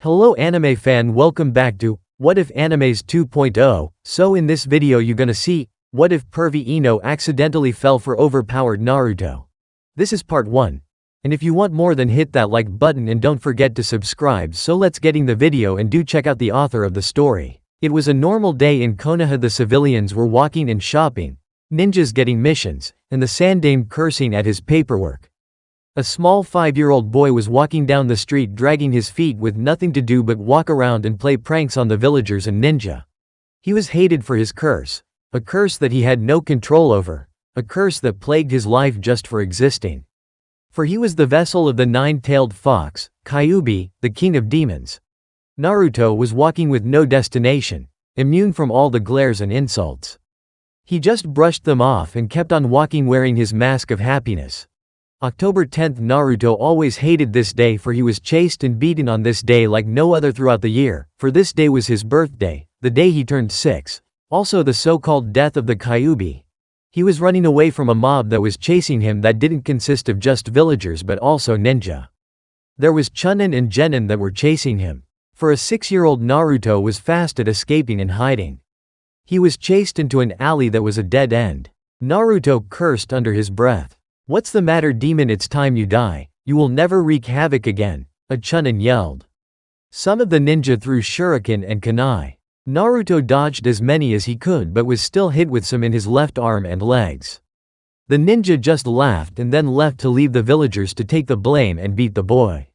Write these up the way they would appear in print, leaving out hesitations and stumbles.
Hello anime fan, welcome back to What If Animes 2.0. So in this video you gonna see, what if Pervy Ino accidentally fell for Overpowered Naruto? This is part 1. And if you want more, then hit that like button and don't forget to subscribe. So let's getting the video, and do check out the author of the story. It was a normal day in Konoha. The civilians were walking and shopping, ninjas getting missions, and the Sandame cursing at his paperwork. A small 5-year-old boy was walking down the street dragging his feet with nothing to do but walk around and play pranks on the villagers and ninja. He was hated for his curse, a curse that he had no control over, a curse that plagued his life just for existing. For he was the vessel of the nine-tailed fox, Kyuubi, the king of demons. Naruto was walking with no destination, immune from all the glares and insults. He just brushed them off and kept on walking wearing his mask of happiness. October 10th. Naruto always hated this day, for he was chased and beaten on this day like no other throughout the year, for this day was his birthday, the day he turned 6, also the so-called death of the Kyuubi. He was running away from a mob that was chasing him that didn't consist of just villagers but also ninja. There was Chunin and Genin that were chasing him. For a 6-year-old, Naruto was fast at escaping and hiding. He was chased into an alley that was a dead end. Naruto cursed under his breath. "What's the matter, demon? It's time you die. You will never wreak havoc again," a Chunin yelled. Some of the ninja threw shuriken and kunai. Naruto dodged as many as he could but was still hit with some in his left arm and legs. The ninja just laughed and then left to leave the villagers to take the blame and beat the boy.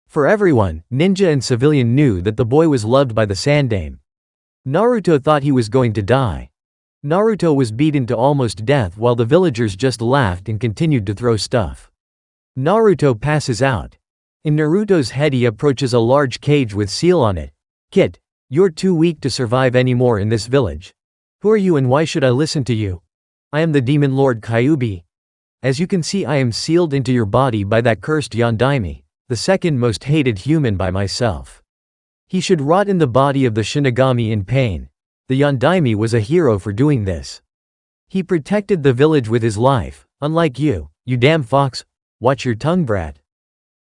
For everyone, ninja and civilian, knew that the boy was loved by the Sandame. Naruto thought he was going to die. Naruto was beaten to almost death while the villagers just laughed and continued to throw stuff. Naruto passes out. In Naruto's head he approaches a large cage with seal on it. "Kid, you're too weak to survive anymore in this village. Who are you and why should I listen to you? I am the demon lord Kyuubi. As you can see, I am sealed into your body by that cursed Yondaime, the second most hated human by myself. He should rot in the body of the Shinigami in pain." The Yondaime was a hero for doing this. He protected the village with his life, unlike you, you damn fox. Watch your tongue, brat.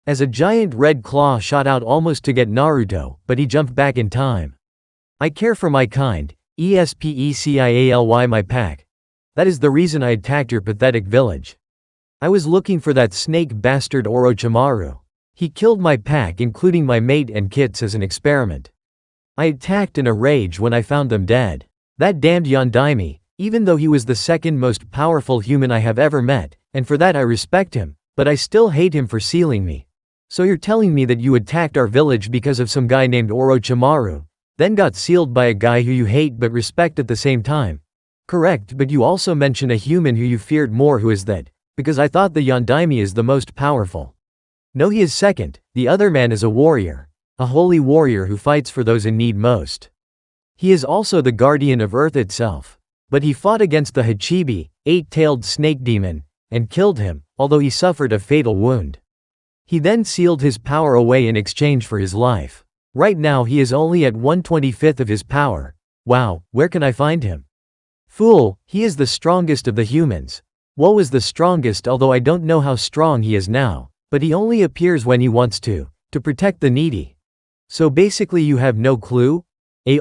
As a giant red claw shot out almost to get Naruto, but he jumped back in time. "I care for my kind, especially my pack. That is the reason I attacked your pathetic village. I was looking for that snake bastard Orochimaru. He killed my pack, including my mate and kits, as an experiment. I attacked in a rage when I found them dead. That damned Yondaime, even though he was the second most powerful human I have ever met, and for that I respect him, but I still hate him for sealing me. So you're telling me that you attacked our village because of some guy named Orochimaru, then got sealed by a guy who you hate but respect at the same time? Correct, but you also mention a human who you feared more. Who is that? Because I thought the Yondaime is the most powerful." "No, he is second. The other man is a warrior. A holy warrior who fights for those in need most. He is also the guardian of Earth itself. But he fought against the Hachibi, 8-tailed snake demon, and killed him, although he suffered a fatal wound. He then sealed his power away in exchange for his life. Right now he is only at 1/25 of his power. Wow, where can I find him?" "Fool, he is the strongest of the humans. Woe is the strongest, although I don't know how strong he is now, but he only appears when he wants to protect the needy. So basically you have no clue? I hate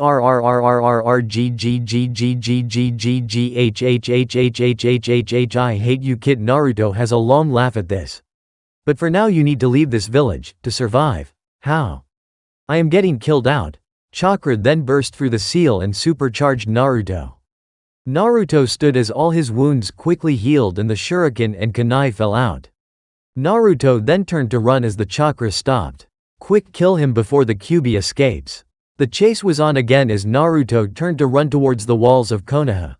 you, kid." Naruto has a long laugh at this. "But for now you need to leave this village, to survive." "How? I am getting killed out." Chakra then burst through the seal and supercharged Naruto. Naruto stood as all his wounds quickly healed and the shuriken and kunai fell out. Naruto then turned to run as the chakra stopped. Quick, kill him before the Kyuubi escapes. The chase was on again as Naruto turned to run towards the walls of Konoha.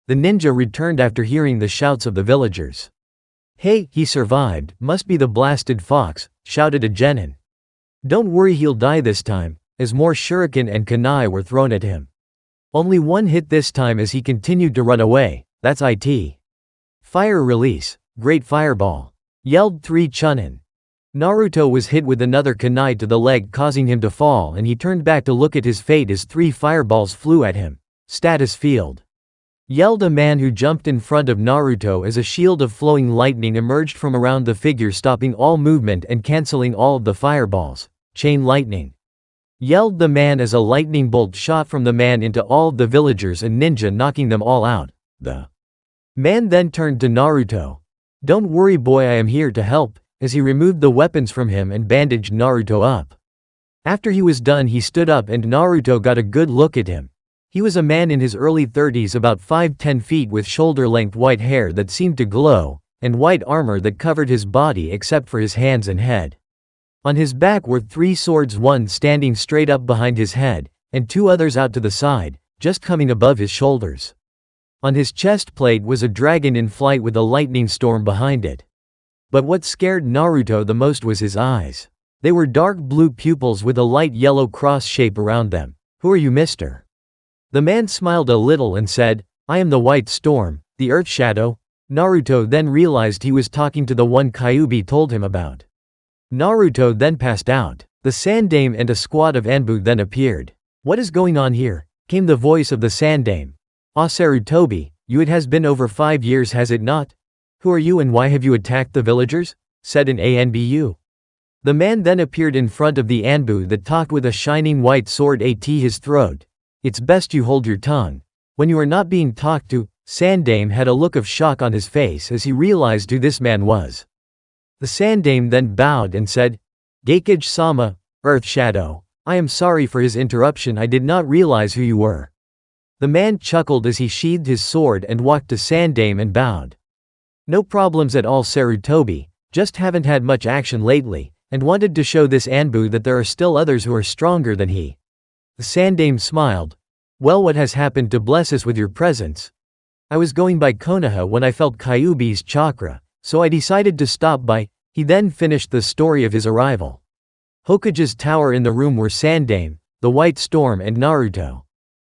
The ninja returned after hearing the shouts of the villagers. "Hey, he survived, must be the blasted fox," shouted a genin. "Don't worry, he'll die this time," as more shuriken and kunai were thrown at him. Only one hit this time as he continued to run away. "That's it. Fire release, great fireball," yelled 3 chunin. Naruto was hit with another kunai to the leg, causing him to fall, and he turned back to look at his fate as 3 fireballs flew at him. "Status field," yelled a man who jumped in front of Naruto as a shield of flowing lightning emerged from around the figure, stopping all movement and cancelling all of the fireballs. Chain lightning. yelled the man as a lightning bolt shot from the man into all of the villagers and ninja, knocking them all out. The man then turned to Naruto. "Don't worry boy, I am here to help," as he removed the weapons from him and bandaged Naruto up. After he was done, he stood up and Naruto got a good look at him. He was a man in his early 30s, about 5'10" feet, with shoulder-length white hair that seemed to glow, and white armor that covered his body except for his hands and head. On his back were 3 swords, one standing straight up behind his head, and 2 others out to the side, just coming above his shoulders. On his chest plate was a dragon in flight with a lightning storm behind it. But what scared Naruto the most was his eyes. They were dark blue pupils with a light yellow cross shape around them. "Who are you, mister?" The man smiled a little and said, "I am the White Storm, the Earth Shadow." Naruto then realized he was talking to the one Kyuubi told him about. Naruto then passed out. The Sandaime and a squad of Anbu then appeared. "What is going on here?" came the voice of the Sandaime. "Ah, Sarutobi, it has been over 5 years, has it not? Who are you and why have you attacked the villagers?" said an Anbu. The man then appeared in front of the Anbu that talked with a shining white sword at his throat. "It's best you hold your tongue. When you are not being talked to." Sandaime had a look of shock on his face as he realized who this man was. The Sandaime then bowed and said, "Geikage-sama, Earth Shadow. I am sorry for his interruption, I did not realize who you were." The man chuckled as he sheathed his sword and walked to Sandaime and bowed. "No problems at all, Sarutobi, just haven't had much action lately, and wanted to show this Anbu that there are still others who are stronger than he." The Sandaime smiled. "Well, what has happened to bless us with your presence?" "I was going by Konoha when I felt Kyuubi's chakra, so I decided to stop by." He then finished the story of his arrival. Hokage's tower. In the room were Sandaime, the White Storm and Naruto.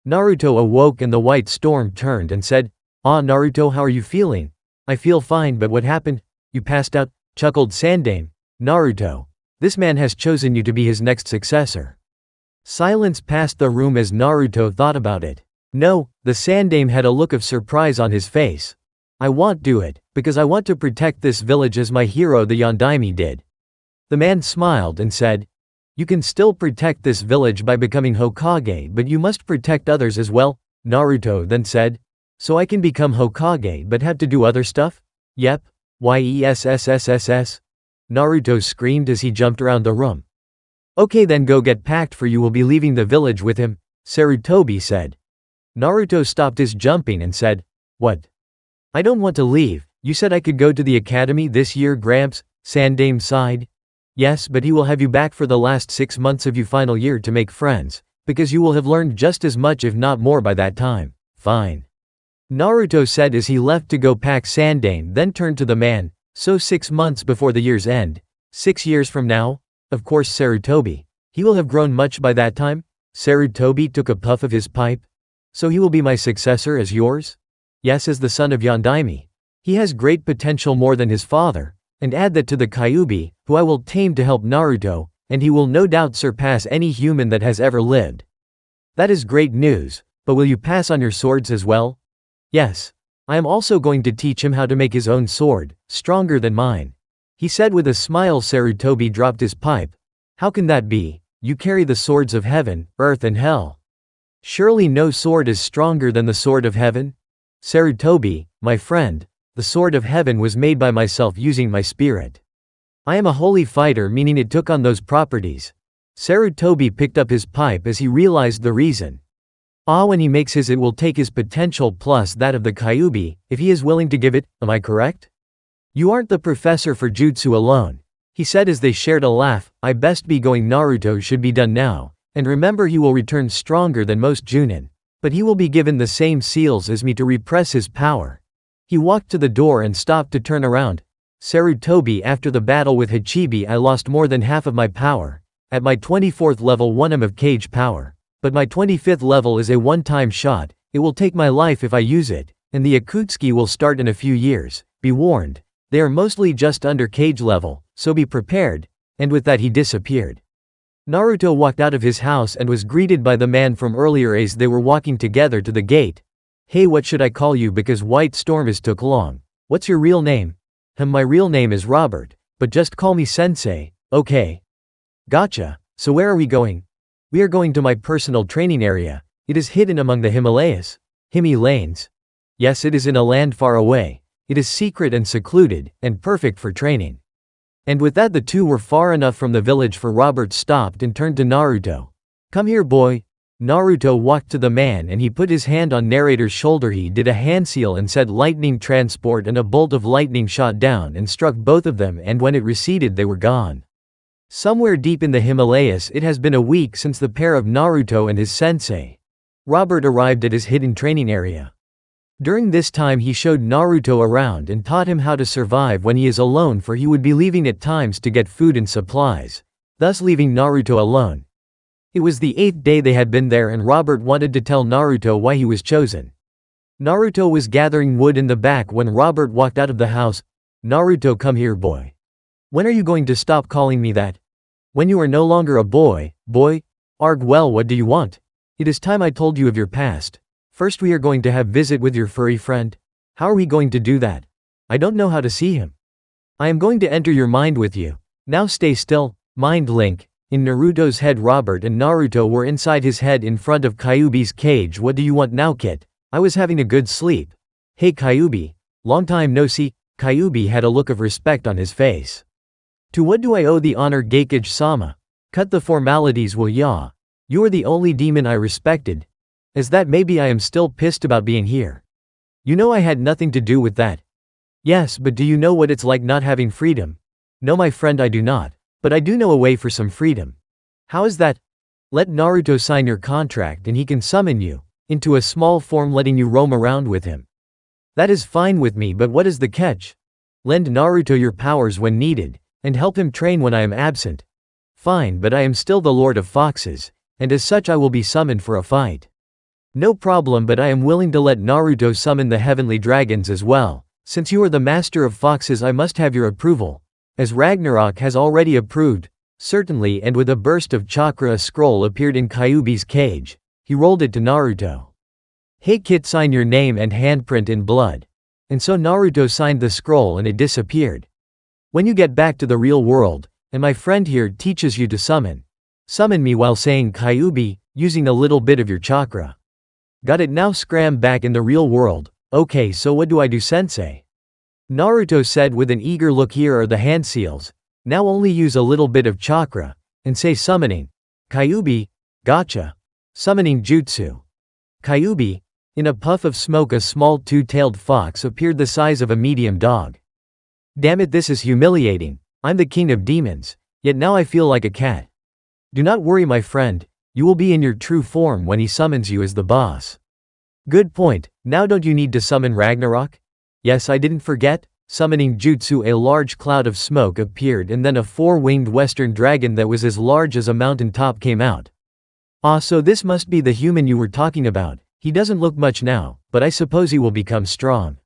Naruto awoke and the White Storm turned and said, "Ah, Naruto, how are you feeling?" "I feel fine, but what happened? You passed out?" chuckled Sandaime. "Naruto, this man has chosen you to be his next successor." Silence passed the room as Naruto thought about it. "No," the Sandaime had a look of surprise on his face. "I won't do it, because I want to protect this village as my hero the Yondaime did." The man smiled and said, "You can still protect this village by becoming Hokage, but you must protect others as well." Naruto then said, "So I can become Hokage but have to do other stuff?" "Yep. Yesss." Naruto screamed as he jumped around the room. "Okay, then go get packed, for you will be leaving the village with him," Sarutobi said. Naruto stopped his jumping and said, "What? I don't want to leave. You said I could go to the academy this year, Gramps." Sandaime sighed. "Yes, but he will have you back for the last 6 months of your final year to make friends, because you will have learned just as much if not more by that time." "Fine," Naruto said as he left to go pack. Sandaime then turned to the man, "So 6 months before the year's end? 6 years from now? Of course, Sarutobi. He will have grown much by that time?" Sarutobi took a puff of his pipe. "So he will be my successor as yours?" "Yes, as the son of Yondaime. He has great potential, more than his father, and add that to the Kyuubi, who I will tame to help Naruto, and he will no doubt surpass any human that has ever lived." "That is great news, but will you pass on your swords as well?" "Yes. I am also going to teach him how to make his own sword, stronger than mine," he said with a smile. Sarutobi dropped his pipe. "How can that be? You carry the swords of heaven, earth and hell. Surely no sword is stronger than the sword of heaven?" "Sarutobi, my friend, the sword of heaven was made by myself using my spirit. I am a holy fighter, meaning it took on those properties." Sarutobi picked up his pipe as he realized the reason. When he makes his, it will take his potential plus that of the Kyuubi, if he is willing to give it, am I correct? "You aren't the professor for jutsu alone," he said as they shared a laugh. "I best be going. Naruto should be done now, and remember he will return stronger than most Junin. But he will be given the same seals as me to repress his power." He walked to the door and stopped to turn around. "Sarutobi, after the battle with Hachibi I lost more than half of my power. At my 24th level 1 am of cage power. But my 25th level is a one-time shot, it will take my life if I use it, and the Akutsuki will start in a few years. Be warned. They are mostly just under cage level, so be prepared." And with that he disappeared. Naruto walked out of his house and was greeted by the man from earlier as they were walking together to the gate. "Hey, what should I call you, because White Storm is took long? What's your real name?" My real name is Robert, but just call me Sensei." "Okay. Gotcha. So where are we going?" We are going to my personal training area. It is hidden among the Himalayas. Lanes. Yes, it is in a land far away. It is secret and secluded, and perfect for training. And with that the two were far enough from the village for Robert stopped and turned to Naruto. Come here, boy. Naruto walked to the man and he put his hand on narrator's shoulder. He did a hand seal and said lightning transport, and a bolt of lightning shot down and struck both of them, and when it receded they were gone. Somewhere deep in the Himalayas it has been a week since the pair of Naruto and his sensei. Robert arrived at his hidden training area. During this time he showed Naruto around and taught him how to survive when he is alone, for he would be leaving at times to get food and supplies, thus leaving Naruto alone. It was the 8th day they had been there and Robert wanted to tell Naruto why he was chosen. Naruto was gathering wood in the back when Robert walked out of the house. Naruto, come here, boy. When are you going to stop calling me that? When you are no longer a boy, Arg, well, what do you want? It is time I told you of your past. First we are going to have visit with your furry friend. How are we going to do that? I don't know how to see him. I am going to enter your mind with you. Now stay still, mind link. In Naruto's head, Robert and Naruto were inside his head in front of Kyuubi's cage. What do you want now, kid? I was having a good sleep. Hey Kyuubi, long time no see. Kyuubi had a look of respect on his face. To what do I owe the honor, Geikage-sama? Cut the formalities, will ya? You are the only demon I respected. As that, maybe I am still pissed about being here. You know I had nothing to do with that. Yes, but do you know what it's like not having freedom? No, my friend, I do not. But I do know a way for some freedom. How is that? Let Naruto sign your contract and he can summon you into a small form, letting you roam around with him. That is fine with me, but what is the catch? Lend Naruto your powers when needed, and help him train when I am absent. Fine, but I am still the Lord of Foxes, and as such I will be summoned for a fight. No problem, but I am willing to let Naruto summon the heavenly dragons as well. Since you are the master of foxes, I must have your approval. As Ragnarok has already approved. Certainly, and with a burst of chakra a scroll appeared in Kyuubi's cage. He rolled it to Naruto. Hey kid, sign your name and handprint in blood. And so Naruto signed the scroll and it disappeared. When you get back to the real world, and my friend here teaches you to summon me while saying Kyuubi, using a little bit of your chakra. Got it? Now scram back in the real world. Okay, so what do I do, sensei? Naruto said with an eager look. Here are the hand seals. Now only use a little bit of chakra, and say summoning. Kyuubi, gotcha. Summoning jutsu. Kyuubi. In a puff of smoke a small two-tailed fox appeared the size of a medium dog. Damn it, this is humiliating. I'm the king of demons, yet now I feel like a cat. Do not worry, my friend. You will be in your true form when he summons you as the boss. Good point. Now don't you need to summon Ragnarok? Yes, I didn't forget. Summoning jutsu, a large cloud of smoke appeared and then a four-winged western dragon that was as large as a mountain top came out. Ah, so this must be the human you were talking about. He doesn't look much now, but I suppose he will become strong.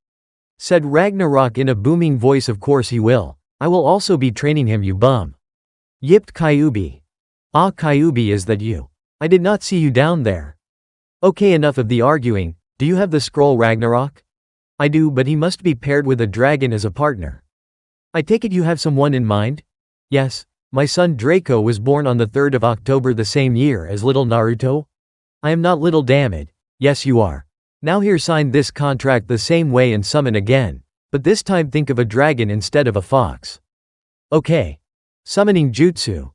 Said Ragnarok in a booming voice. Of course he will. I will also be training him, you bum. Yipped Kyuubi. Ah, Kyuubi, is that you? I did not see you down there. Okay, enough of the arguing. Do you have the scroll, Ragnarok? I do, but he must be paired with a dragon as a partner. I take it you have someone in mind? Yes, my son Draco was born on the 3rd of October the same year as little Naruto. I am not little, damn it. Yes, you are. Now here, sign this contract the same way and summon again. But this time think of a dragon instead of a fox. Okay. Summoning jutsu.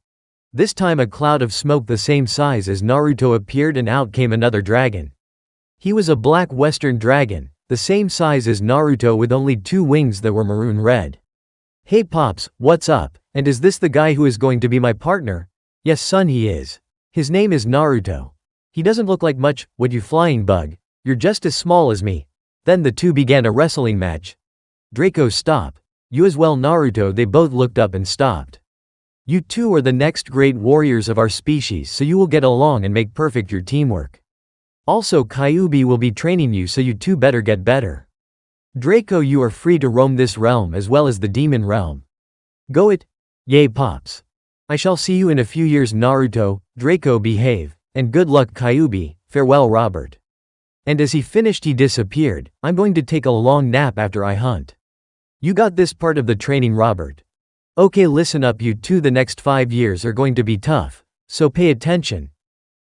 This time a cloud of smoke the same size as Naruto appeared and out came another dragon. He was a black western dragon, the same size as Naruto with only 2 wings that were maroon red. Hey Pops, what's up? And is this the guy who is going to be my partner? Yes son, he is. His name is Naruto. He doesn't look like much, what you flying bug. You're just as small as me. Then the two began a wrestling match. Draco, stop. You as well, Naruto. They both looked up and stopped. You two are the next great warriors of our species, so you will get along and make perfect your teamwork. Also Kyuubi will be training you, so you two better get better. Draco, you are free to roam this realm as well as the demon realm. Go it. Yay Pops. I shall see you in a few years, Naruto. Draco, behave. And good luck, Kyuubi. Farewell, Robert. And as he finished he disappeared. I'm going to take a long nap after I hunt. You got this part of the training, Robert. Okay, listen up you two, the next 5 years are going to be tough, so pay attention.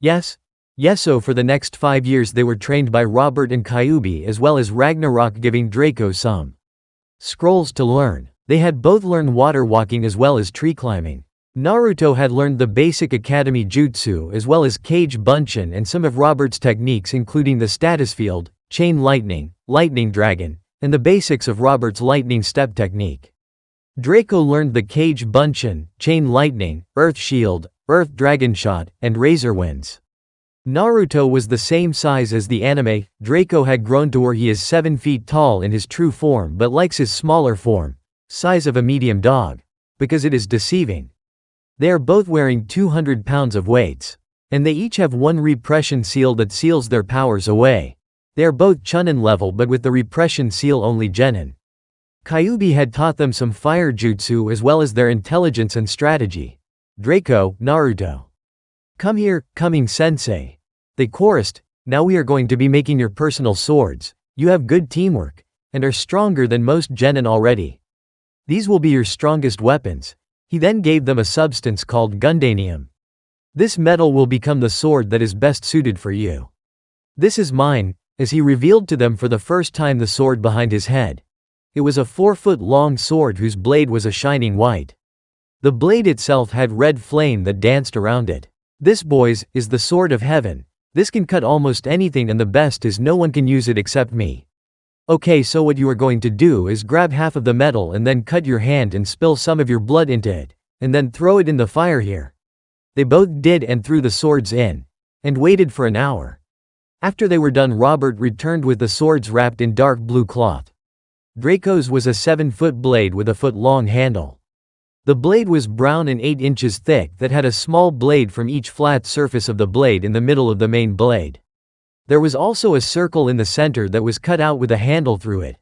Yes? Yes. So for the next 5 years they were trained by Robert and Kyuubi as well as Ragnarok, giving Draco some scrolls to learn. They had both learned water walking as well as tree climbing. Naruto had learned the basic academy jutsu as well as cage bunshin and some of Robert's techniques, including the status field, chain lightning, lightning dragon, and the basics of Robert's lightning step technique. Draco learned the cage bunshin, chain lightning, earth shield, earth dragon shot, and razor winds. Naruto was the same size as the anime. Draco had grown to where he is 7 feet tall in his true form but likes his smaller form, size of a medium dog, because it is deceiving. They are both wearing 200 pounds of weights. And they each have one repression seal that seals their powers away. They are both Chunin level but with the repression seal only Genin. Kyuubi had taught them some fire jutsu as well as their intelligence and strategy. Draco, Naruto. Come here, coming sensei. They chorused, now we are going to be making your personal swords. You have good teamwork, and are stronger than most Genin already. These will be your strongest weapons. He then gave them a substance called gundanium. This metal will become the sword that is best suited for you. This is mine, as he revealed to them for the first time the sword behind his head. It was a 4-foot-long sword whose blade was a shining white. The blade itself had red flame that danced around it. This, boys, is the sword of heaven. This can cut almost anything, and the best is no one can use it except me. Okay, so what you are going to do is grab half of the metal and then cut your hand and spill some of your blood into it, and then throw it in the fire here. They both did and threw the swords in, and waited for an hour. After they were done, Robert returned with the swords wrapped in dark blue cloth. Draco's was a 7-foot blade with a foot-long handle. The blade was brown and 8 inches thick that had a small blade from each flat surface of the blade in the middle of the main blade. There was also a circle in the center that was cut out with a handle through it.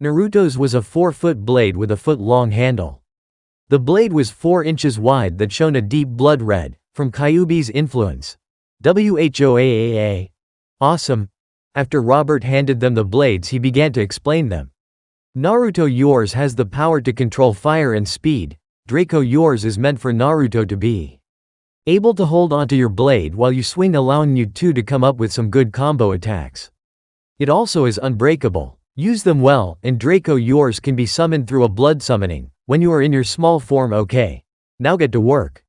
Naruto's was a 4-foot blade with a foot-long handle. The blade was 4 inches wide that shone a deep blood red, from Kyuubi's influence. Whoaaa. Awesome. After Robert handed them the blades, he began to explain them. Naruto, yours has the power to control fire and speed. Draco, yours is meant for Naruto to be able to hold onto your blade while you swing, allowing you two to come up with some good combo attacks. It also is unbreakable. Use them well, and Draco, yours can be summoned through a blood summoning, when you are in your small form. Okay. Now get to work.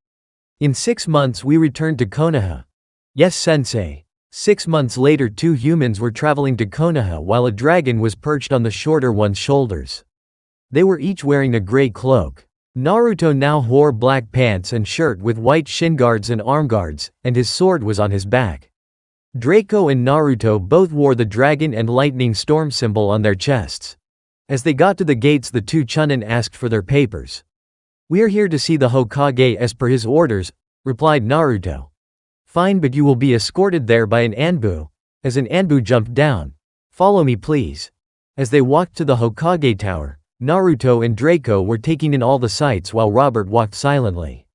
In 6 months we returned to Konoha. Yes, sensei. 6 months later 2 humans were traveling to Konoha while a dragon was perched on the shorter one's shoulders. They were each wearing a gray cloak. Naruto now wore black pants and shirt with white shin guards and arm guards, and his sword was on his back. Draco and Naruto both wore the dragon and lightning storm symbol on their chests. As they got to the gates, the 2 Chunin asked for their papers. We are here to see the Hokage as per his orders, replied Naruto. Fine, but you will be escorted there by an Anbu. As an Anbu jumped down. Follow me please. As they walked to the Hokage tower, Naruto and Draco were taking in all the sights while Robert walked silently.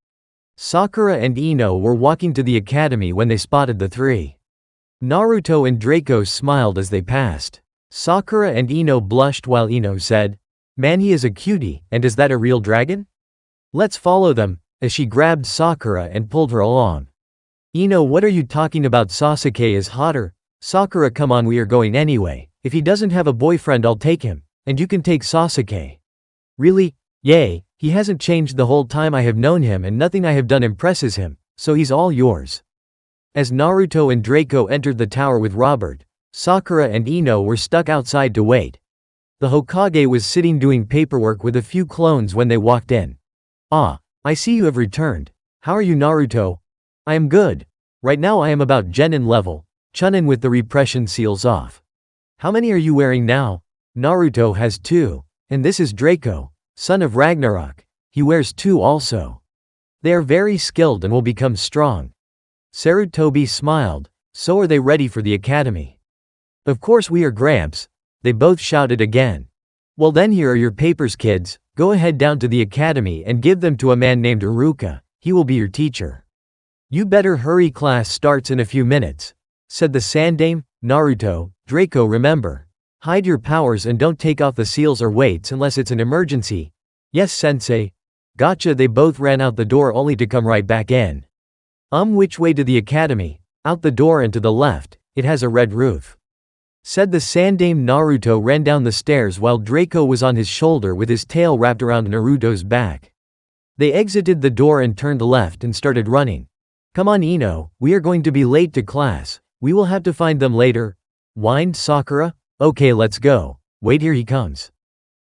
Sakura and Ino were walking to the academy when they spotted the 3. Naruto and Draco smiled as they passed. Sakura and Ino blushed while Ino said, "Man, he is a cutie, and is that a real dragon? Let's follow them," as she grabbed Sakura and pulled her along. Ino, what are you talking about? Sasuke is hotter. Sakura, come on, we are going anyway. If he doesn't have a boyfriend, I'll take him. And you can take Sasuke. Really? Yay, he hasn't changed the whole time I have known him, and nothing I have done impresses him, so he's all yours. As Naruto and Draco entered the tower with Robert, Sakura and Ino were stuck outside to wait. The Hokage was sitting doing paperwork with a few clones when they walked in. Ah, I see you have returned. How are you, Naruto? I am good. Right now I am about Genin level, Chunin with the repression seals off. How many are you wearing now? Naruto has 2. And this is Draco, son of Ragnarok. He wears 2 also. They are very skilled and will become strong. Sarutobi smiled. So are they ready for the academy? Of course we are, Gramps. They both shouted again. Well then, here are your papers, kids. Go ahead down to the academy and give them to a man named Iruka. He will be your teacher. You better hurry, class starts in a few minutes, said the Sandame. Naruto, Draco, remember. Hide your powers and don't take off the seals or weights unless it's an emergency. Yes, sensei. Gotcha. They both ran out the door only to come right back in. Which way to the academy? Out the door and to the left, it has a red roof. Said the Sandaime. Naruto ran down the stairs while Draco was on his shoulder with his tail wrapped around Naruto's back. They exited the door and turned left and started running. Come on Ino, we are going to be late to class, we will have to find them later, whined Sakura. Okay let's go, wait here he comes.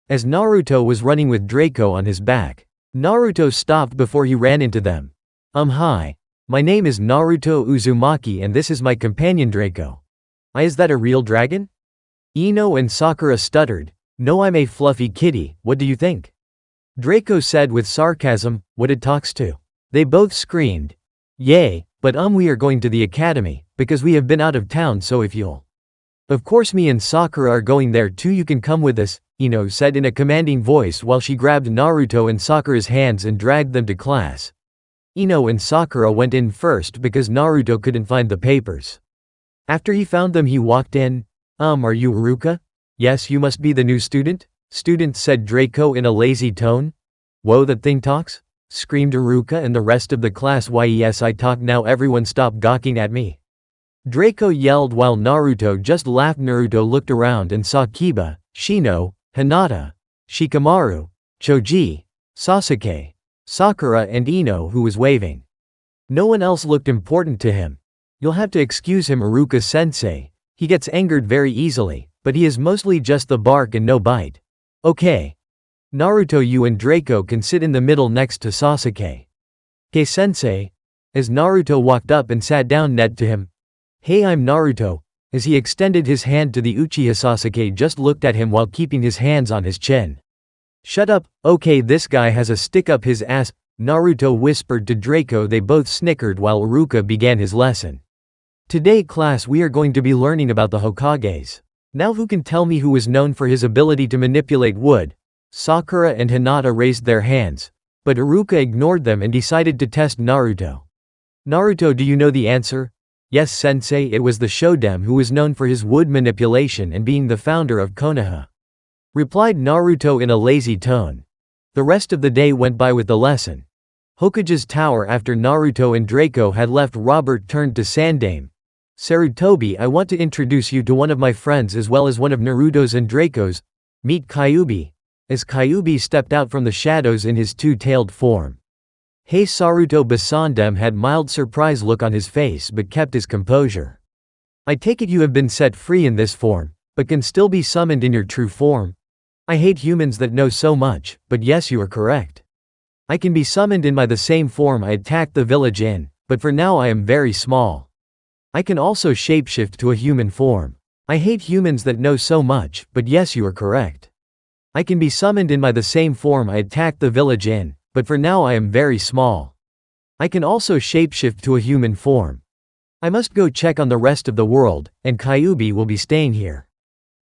As Naruto was running with Draco on his back, Naruto stopped before he ran into them. Hi. My name is Naruto Uzumaki and this is my companion Draco. Is that a real dragon? Ino and Sakura stuttered. No, I'm a fluffy kitty, what do you think? Draco said with sarcasm, what it talks to. They both screamed. Yay, but we are going to the academy, because we have been out of town so if you'll. Of course me and Sakura are going there too, you can come with us, Ino said in a commanding voice while she grabbed Naruto and Sakura's hands and dragged them to class. Ino and Sakura went in first because Naruto couldn't find the papers. After he found them he walked in. Are you Iruka? Yes, you must be the new student? Student, said Draco in a lazy tone. Whoa, that thing talks? Screamed Iruka and the rest of the class. Yes, I talk now, everyone stop gawking at me. Draco yelled while Naruto just laughed. Naruto looked around and saw Kiba, Shino, Hinata, Shikamaru, Choji, Sasuke, Sakura and Ino who was waving. No one else looked important to him. You'll have to excuse him, Iruka-sensei. He gets angered very easily, but he is mostly just the bark and no bite. Okay. Naruto, you and Draco can sit in the middle next to Sasuke. Sensei. As Naruto walked up and sat down next to him. Hey, I'm Naruto. As he extended his hand to the Uchiha, Sasuke just looked at him while keeping his hands on his chin. Shut up, okay, this guy has a stick up his ass, Naruto whispered to Draco. They both snickered while Iruka began his lesson. Today class we are going to be learning about the Hokages. Now who can tell me who is known for his ability to manipulate wood? Sakura and Hinata raised their hands, but Iruka ignored them and decided to test Naruto. Naruto, do you know the answer? Yes sensei, it was the Shoden who was known for his wood manipulation and being the founder of Konoha. Replied Naruto in a lazy tone. The rest of the day went by with the lesson. Hokage's tower. After Naruto and Draco had left, Robert turned to Sandaime. Sarutobi, I want to introduce you to one of my friends as well as one of Naruto's and Draco's. Meet Kyuubi. As Kyuubi stepped out from the shadows in his two-tailed form. Hey Saruto. Sandaime had mild surprise look on his face but kept his composure. I take it you have been set free in this form, but can still be summoned in your true form? I hate humans that know so much, but yes you are correct. I can be summoned in the same form I attacked the village in, but for now I am very small. I can also shapeshift to a human form. I hate humans that know so much, but yes you are correct. I can be summoned in the same form I attacked the village in, but for now I am very small. I can also shapeshift to a human form. I must go check on the rest of the world, and Kyuubi will be staying here.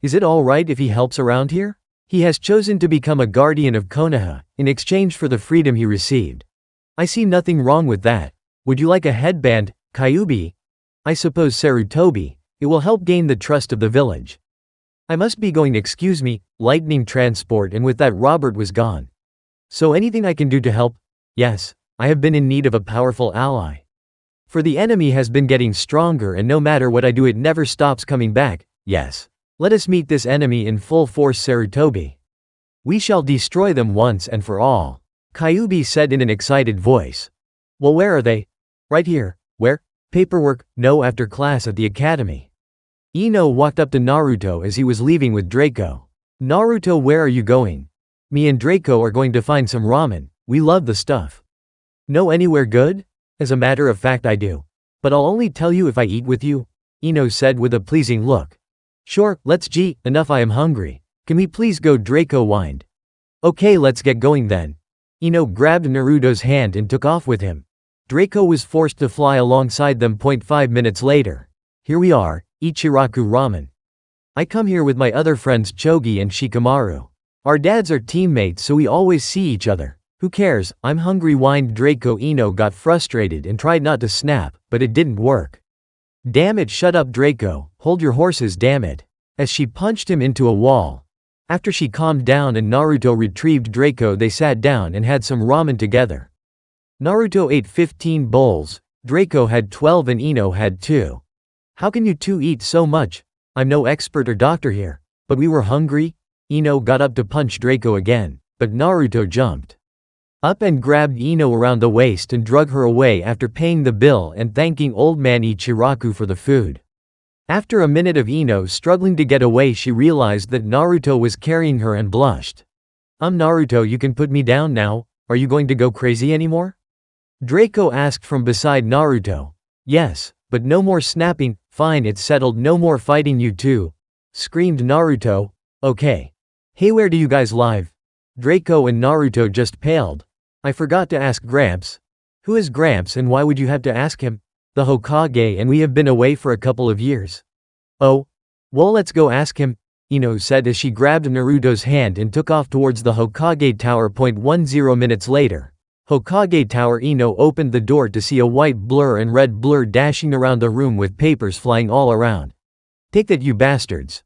Is it alright if he helps around here? He has chosen to become a guardian of Konoha, in exchange for the freedom he received. I see nothing wrong with that. Would you like a headband, Kyuubi? I suppose Sarutobi, it will help gain the trust of the village. I must be going, excuse me, lightning transport, and with that Robert was gone. So anything I can do to help? Yes, I have been in need of a powerful ally. For the enemy has been getting stronger and no matter what I do it never stops coming back, yes. Let us meet this enemy in full force, Sarutobi. We shall destroy them once and for all. Kyuubi said in an excited voice. Well, where are they? Right here. Where? Paperwork, no, after class at the academy. Ino walked up to Naruto as he was leaving with Draco. Naruto, where are you going? Me and Draco are going to find some ramen, we love the stuff. Know anywhere good? As a matter of fact I do. But I'll only tell you if I eat with you, Ino said with a pleasing look. Sure, let's g, enough, I am hungry. Can we please go? Draco whined. Okay, let's get going then. Ino grabbed Naruto's hand and took off with him. Draco was forced to fly alongside them. 5 minutes later. Here we are, Ichiraku Ramen. I come here with my other friends Chogi and Shikamaru. Our dads are teammates so we always see each other. Who cares, I'm hungry, whined Draco. Ino got frustrated and tried not to snap, but it didn't work. Damn it, shut up Draco, hold your horses, damn it. As she punched him into a wall. After she calmed down and Naruto retrieved Draco, they sat down and had some ramen together. Naruto ate 15 bowls, Draco had 12 and Ino had 2. How can you two eat so much? I'm no expert or doctor here. But we were hungry? Ino got up to punch Draco again, but Naruto jumped up and grabbed Ino around the waist and drug her away after paying the bill and thanking old man Ichiraku for the food. After a minute of Ino struggling to get away, she realized that Naruto was carrying her and blushed. Naruto, you can put me down now, are you going to go crazy anymore? Draco asked from beside Naruto. Yes, but no more snapping, fine it's settled, no more fighting you two, screamed Naruto. Okay. Hey, where do you guys live? Draco and Naruto just paled. I forgot to ask Gramps. Who is Gramps and why would you have to ask him? The Hokage, and we have been away for a couple of years. Oh? Well, let's go ask him, Ino said as she grabbed Naruto's hand and took off towards the Hokage Tower. 10 minutes later. Hokage Tower. Ino opened the door to see a white blur and red blur dashing around the room with papers flying all around. Take that, you bastards.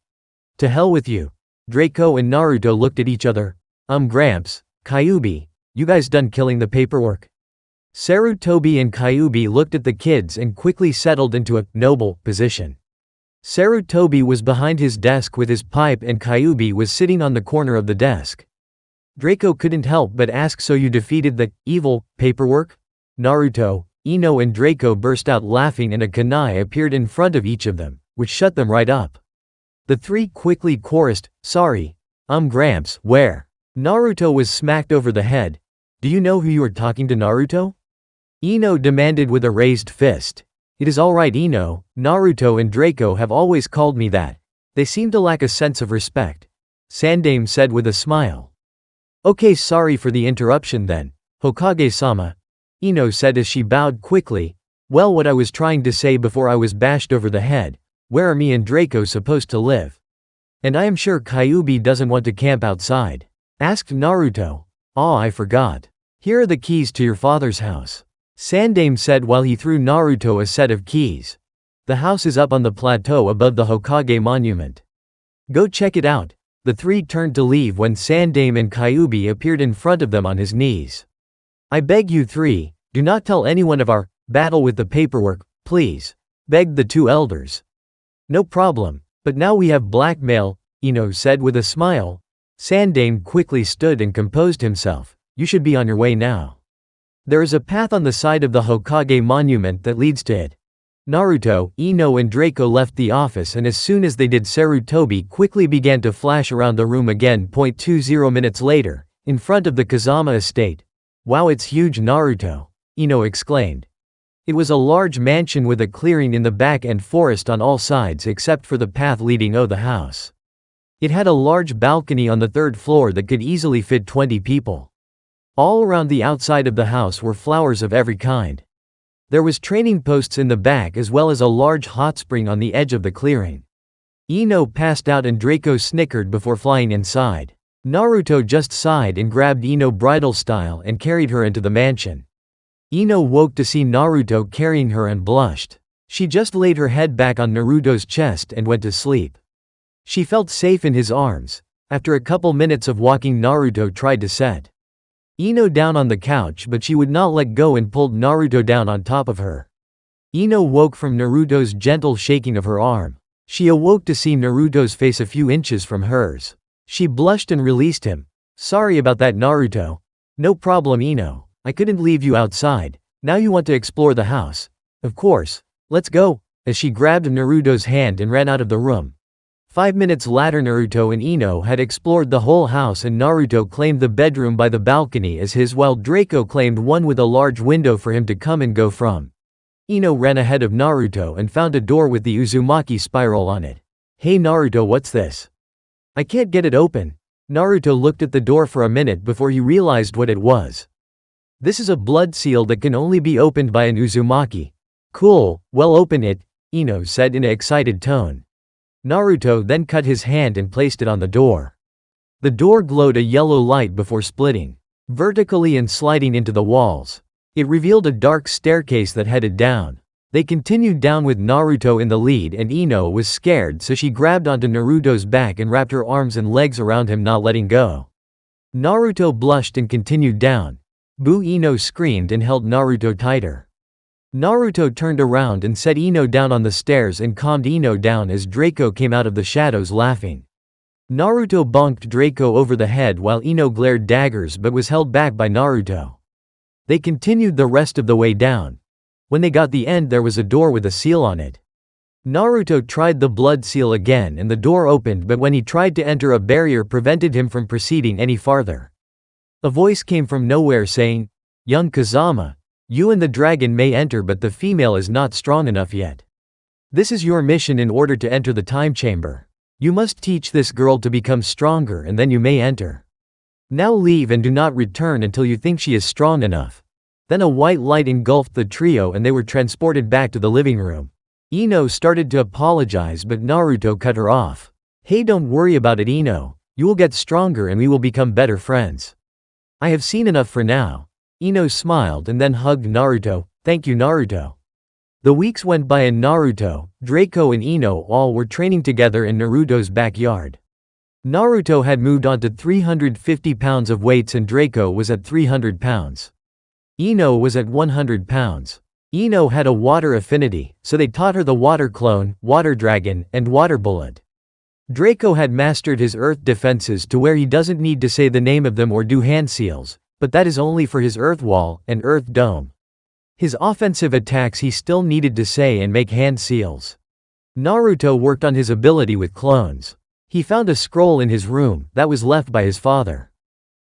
To hell with you. Draco and Naruto looked at each other. Gramps, Kyuubi, you guys done killing the paperwork? Sarutobi and Kyuubi looked at the kids and quickly settled into a noble position. Sarutobi was behind his desk with his pipe and Kyuubi was sitting on the corner of the desk. Draco couldn't help but ask, so you defeated the evil paperwork? Naruto, Ino and Draco burst out laughing and a kunai appeared in front of each of them, which shut them right up. The three quickly chorused, sorry. Gramps, where? Naruto was smacked over the head. Do you know who you are talking to, Naruto? Ino demanded with a raised fist. It is alright, Ino, Naruto and Draco have always called me that. They seem to lack a sense of respect. Sandaime said with a smile. Okay, sorry for the interruption then, Hokage-sama, Ino said as she bowed quickly. Well, what I was trying to say before I was bashed over the head, where are me and Draco supposed to live? And I am sure Kyuubi doesn't want to camp outside, asked Naruto. Aw, I forgot. Here are the keys to your father's house, Sandaime said while he threw Naruto a set of keys. The house is up on the plateau above the Hokage monument. Go check it out. The three turned to leave when Sandaime and Kyuubi appeared in front of them on his knees. I beg you three, do not tell anyone of our battle with the paperwork, please, begged the two elders. No problem, but now we have blackmail, Ino said with a smile. Sandaime quickly stood and composed himself. You should be on your way now. There is a path on the side of the Hokage monument that leads to it. Naruto, Ino and Draco left the office, and as soon as they did, Sarutobi quickly began to flash around the room again. 20 minutes later, in front of the Kazama estate. Wow, it's huge, Naruto, Ino exclaimed. It was a large mansion with a clearing in the back and forest on all sides except for the path leading to the house. It had a large balcony on the third floor that could easily fit 20 people. All around the outside of the house were flowers of every kind. There was training posts in the back as well as a large hot spring on the edge of the clearing. Ino passed out and Draco snickered before flying inside. Naruto just sighed and grabbed Ino bridal style and carried her into the mansion. Ino woke to see Naruto carrying her and blushed. She just laid her head back on Naruto's chest and went to sleep. She felt safe in his arms. After a couple minutes of walking, Naruto tried to set Ino down on the couch, but she would not let go and pulled Naruto down on top of her. Ino woke from Naruto's gentle shaking of her arm. She awoke to see Naruto's face a few inches from hers. She blushed and released him. Sorry about that, Naruto. No problem, Ino. I couldn't leave you outside. Now you want to explore the house. Of course. Let's go. As she grabbed Naruto's hand and ran out of the room. 5 minutes later, Naruto and Ino had explored the whole house, and Naruto claimed the bedroom by the balcony as his, while Draco claimed one with a large window for him to come and go from. Ino ran ahead of Naruto and found a door with the Uzumaki spiral on it. Hey Naruto, what's this? I can't get it open. Naruto looked at the door for a minute before he realized what it was. This is a blood seal that can only be opened by an Uzumaki. Cool, well, open it, Ino said in an excited tone. Naruto then cut his hand and placed it on the door. The door glowed a yellow light before splitting vertically and sliding into the walls. It revealed a dark staircase that headed down. They continued down with Naruto in the lead, and Ino was scared, so she grabbed onto Naruto's back and wrapped her arms and legs around him, not letting go. Naruto blushed and continued down. Boo! Ino screamed and held Naruto tighter. Naruto turned around and set Ino down on the stairs and calmed Ino down as Draco came out of the shadows laughing. Naruto bonked Draco over the head while Ino glared daggers but was held back by Naruto. They continued the rest of the way down. When they got the end, there was a door with a seal on it. Naruto tried the blood seal again and the door opened, but when he tried to enter, a barrier prevented him from proceeding any farther. A voice came from nowhere saying, "Young Kazama, you and the dragon may enter, but the female is not strong enough yet. This is your mission in order to enter the time chamber. You must teach this girl to become stronger and then you may enter. Now leave and do not return until you think she is strong enough." Then a white light engulfed the trio and they were transported back to the living room. Ino started to apologize, but Naruto cut her off. "Hey, don't worry about it, Ino. You will get stronger and we will become better friends. I have seen enough for now." Ino smiled and then hugged Naruto. "Thank you, Naruto." The weeks went by and Naruto, Draco and Ino all were training together in Naruto's backyard. Naruto had moved on to 350 pounds of weights and Draco was at 300 pounds. Ino was at 100 pounds. Ino had a water affinity, so they taught her the water clone, water dragon, and water bullet. Draco had mastered his earth defenses to where he doesn't need to say the name of them or do hand seals, but that is only for his earth wall and earth dome. His offensive attacks he still needed to say and make hand seals. Naruto worked on his ability with clones. He found a scroll in his room that was left by his father.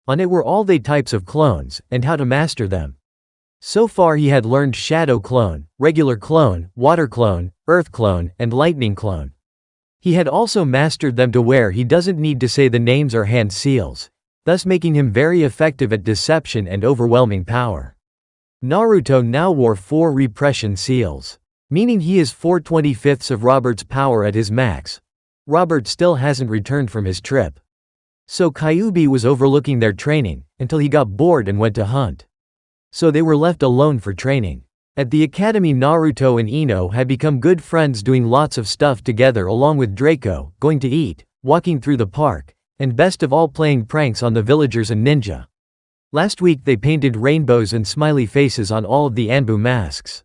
On it were all the types of clones, and how to master them. So far he had learned Shadow Clone, Regular Clone, Water Clone, Earth Clone, and Lightning Clone. He had also mastered them to where he doesn't need to say the names or hand seals, thus making him very effective at deception and overwhelming power. Naruto now wore 4 repression seals, meaning he is 4/25 of Robert's power at his max. Robert still hasn't returned from his trip. So Kyuubi was overlooking their training, until he got bored and went to hunt. So they were left alone for training. At the academy, Naruto and Ino had become good friends, doing lots of stuff together along with Draco, going to eat, walking through the park, and best of all playing pranks on the villagers and ninja. Last week they painted rainbows and smiley faces on all of the Anbu masks.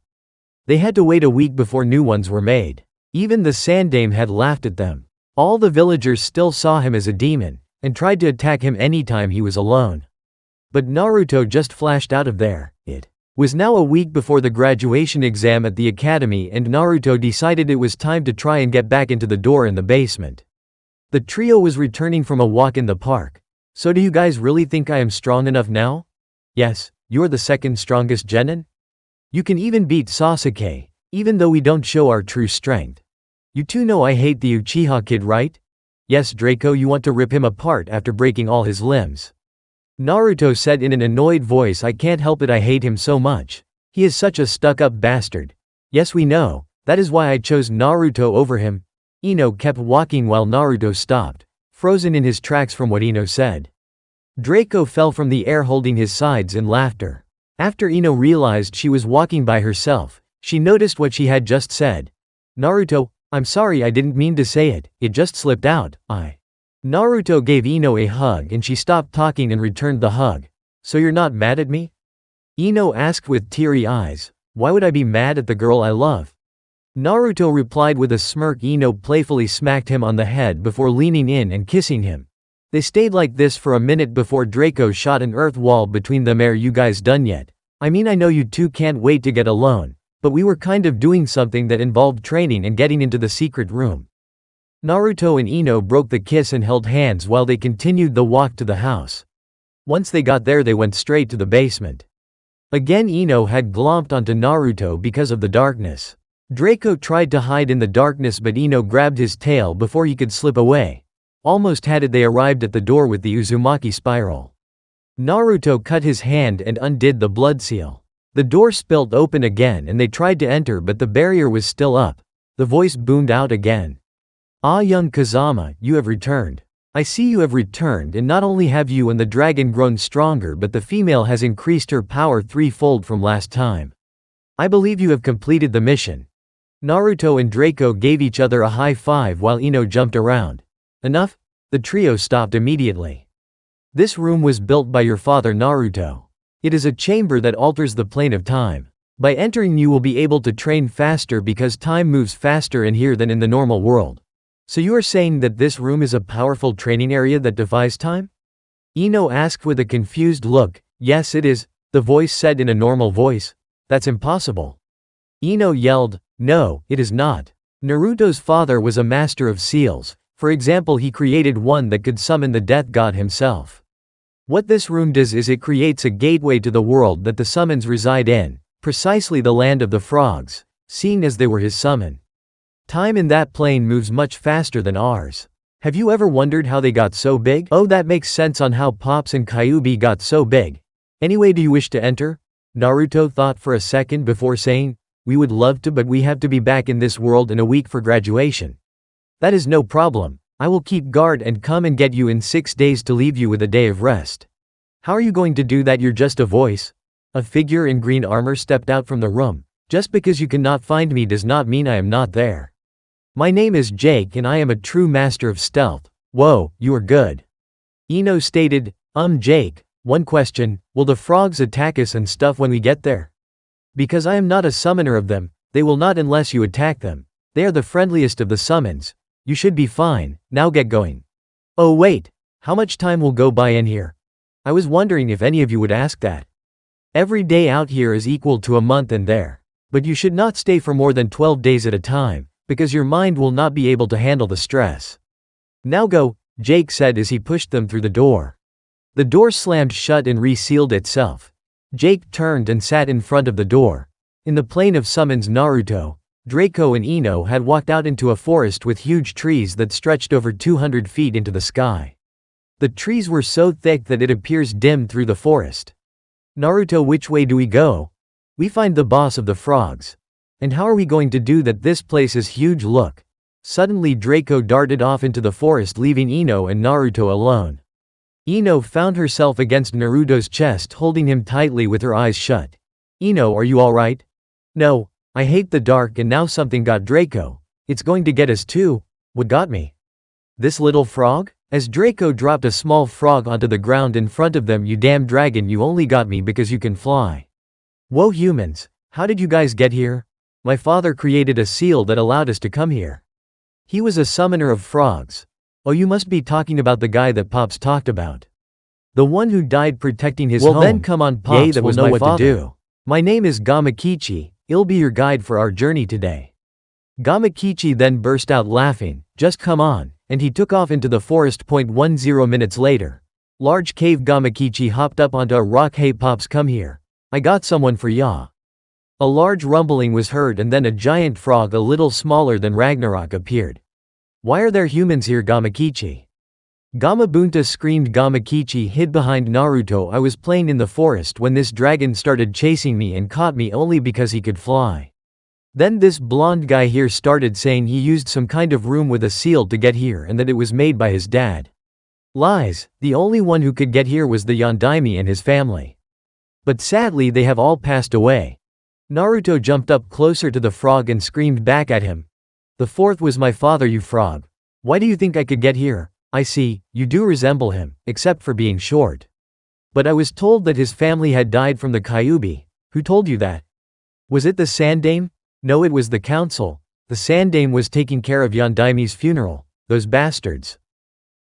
They had to wait a week before new ones were made. Even the Sandame had laughed at them. All the villagers still saw him as a demon, and tried to attack him anytime he was alone. But Naruto just flashed out of there. It was now a week before the graduation exam at the academy and Naruto decided it was time to try and get back into the door in the basement. The trio was returning from a walk in the park. "So do you guys really think I am strong enough now?" "Yes, you're the second strongest genin. You can even beat Sasuke, even though we don't show our true strength. You two know I hate the Uchiha kid, right?" "Yes, Draco, you want to rip him apart after breaking all his limbs." Naruto said in an annoyed voice, "I can't help it, I hate him so much. He is such a stuck-up bastard." "Yes, we know. That is why I chose Naruto over him." Ino kept walking while Naruto stopped, frozen in his tracks from what Ino said. Draco fell from the air holding his sides in laughter. After Ino realized she was walking by herself, she noticed what she had just said. "Naruto, I'm sorry, I didn't mean to say it, it just slipped out, Naruto gave Ino a hug and she stopped talking and returned the hug. "So you're not mad at me?" Ino asked with teary eyes. "Why would I be mad at the girl I love?" Naruto replied with a smirk. Ino playfully smacked him on the head before leaning in and kissing him. They stayed like this for a minute before Draco shot an earth wall between them. "Are you guys done yet? I mean, I know you two can't wait to get alone, but we were kind of doing something that involved training and getting into the secret room." Naruto and Ino broke the kiss and held hands while they continued the walk to the house. Once they got there, they went straight to the basement. Again, Ino had glomped onto Naruto because of the darkness. Draco tried to hide in the darkness, but Ino grabbed his tail before he could slip away. Almost had it. They arrived at the door with the Uzumaki spiral. Naruto cut his hand and undid the blood seal. The door spilled open again and they tried to enter, but the barrier was still up. The voice boomed out again. "Ah, young Kazama, you have returned. I see you have returned, and not only have you and the dragon grown stronger, but the female has increased her power 3-fold from last time. I believe you have completed the mission." Naruto and Draco gave each other a high five while Ino jumped around. "Enough?" The trio stopped immediately. "This room was built by your father Naruto. It is a chamber that alters the plane of time. By entering you will be able to train faster because time moves faster in here than in the normal world. So you are saying that this room is a powerful training area that defies time? Ino asked with a confused look. Yes it is, the voice said in a normal voice. That's impossible. Ino yelled, no, it is not. Naruto's father was a master of seals. For example, he created one that could summon the death god himself. What this room does is it creates a gateway to the world that the summons reside in, precisely the land of the frogs, seeing as they were his summon. Time in that plane moves much faster than ours. Have you ever wondered how they got so big? Oh, that makes sense on how Pops and Kyuubi got so big. Anyway, do you wish to enter? Naruto thought for a second before saying, we would love to, but we have to be back in this world in a week for graduation. That is no problem. I will keep guard and come and get you in 6 days to leave you with a day of rest. How are you going to do that? You're just a voice. A figure in green armor stepped out from the room. Just because you cannot find me does not mean I am not there. My name is Jake and I am a true master of stealth. Whoa, you are good. Ino stated, Jake, one question, will the frogs attack us and stuff when we get there? Because I am not a summoner of them, they will not unless you attack them. They are the friendliest of the summons. You should be fine, now get going. Oh wait, how much time will go by in here? I was wondering if any of you would ask that. Every day out here is equal to a month in there. But you should not stay for more than 12 days at a time, because your mind will not be able to handle the stress. Now go, Jake said as he pushed them through the door. The door slammed shut and resealed itself. Jake turned and sat in front of the door. In the plane of summons, Naruto, Draco and Ino had walked out into a forest with huge trees that stretched over 200 feet into the sky. The trees were so thick that it appears dim through the forest. Naruto, which way do we go? We find the boss of the frogs. And how are we going to do that? This place is huge, look. Suddenly Draco darted off into the forest, leaving Ino and Naruto alone. Ino found herself against Naruto's chest, holding him tightly with her eyes shut. Ino, are you alright? No, I hate the dark and now something got Draco. It's going to get us too. What got me? This little frog? As Draco dropped a small frog onto the ground in front of them. You damn dragon, you only got me because you can fly. Whoa humans, how did you guys get here? My father created a seal that allowed us to come here. He was a summoner of frogs. Oh, you must be talking about the guy that Pops talked about. The one who died protecting his home. Well then come on Pops, that will know what to do. My name is Gamakichi, I'll be your guide for our journey today. Gamakichi then burst out laughing, just come on, and he took off into the forest. 10 minutes later. Large cave. Gamakichi hopped up onto a rock. Hey Pops, come here. I got someone for ya. A large rumbling was heard and then a giant frog a little smaller than Ragnarok appeared. Why are there humans here? Gamakichi. Gamabunta screamed. Gamakichi hid behind Naruto. I was playing in the forest when this dragon started chasing me and caught me only because he could fly. Then this blonde guy here started saying he used some kind of room with a seal to get here and that it was made by his dad. Lies, the only one who could get here was the Yondaime and his family. But sadly they have all passed away. Naruto jumped up closer to the frog and screamed back at him. The fourth was my father, you frog. Why do you think I could get here? I see, you do resemble him, except for being short. But I was told that his family had died from the Kyuubi. Who told you that? Was it the Sandaime? No, it was the council. The Sandaime was taking care of Yondaime's funeral. Those bastards.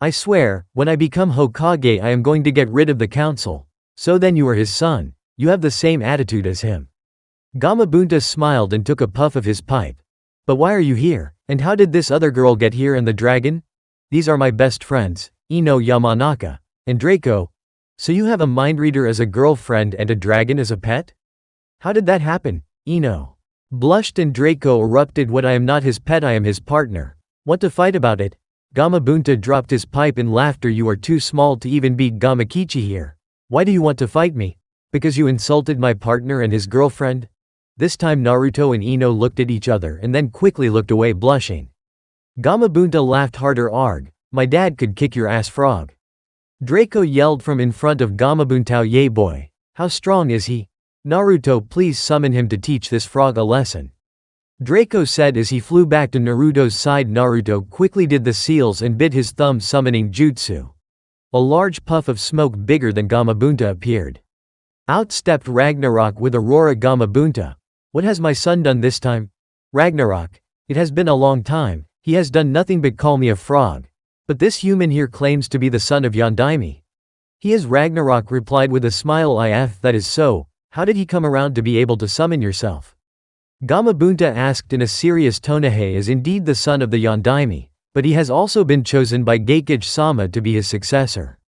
I swear, when I become Hokage I am going to get rid of the council. So then you are his son. You have the same attitude as him. Gamabunta smiled and took a puff of his pipe. But why are you here? And how did this other girl get here and the dragon? These are my best friends, Ino, Yamanaka, and Draco. So you have a mind reader as a girlfriend and a dragon as a pet? How did that happen? Ino blushed and Draco erupted. What? I am not his pet, I am his partner. Want to fight about it? Gamabunta dropped his pipe in laughter. You are too small to even beat Gamakichi here. Why do you want to fight me? Because you insulted my partner and his girlfriend? This time Naruto and Ino looked at each other and then quickly looked away, blushing. Gamabunta laughed harder. Arg, my dad could kick your ass, frog. Draco yelled from in front of Gamabunta. Yay boy. How strong is he? Naruto, please summon him to teach this frog a lesson. Draco said as he flew back to Naruto's side. Naruto quickly did the seals and bit his thumb, summoning jutsu. A large puff of smoke bigger than Gamabunta appeared. Out stepped Ragnarok with Aurora. Gamabunta, What has my son done this time? Ragnarok. It has been a long time, he has done nothing but call me a frog. But this human here claims to be the son of Yondaime. He is Ragnarok replied with a smile. If that is so, how did he come around to be able to summon yourself? Gamabunta asked in a serious tone. He is indeed the son of the Yondaime, but he has also been chosen by Geikage-sama to be his successor.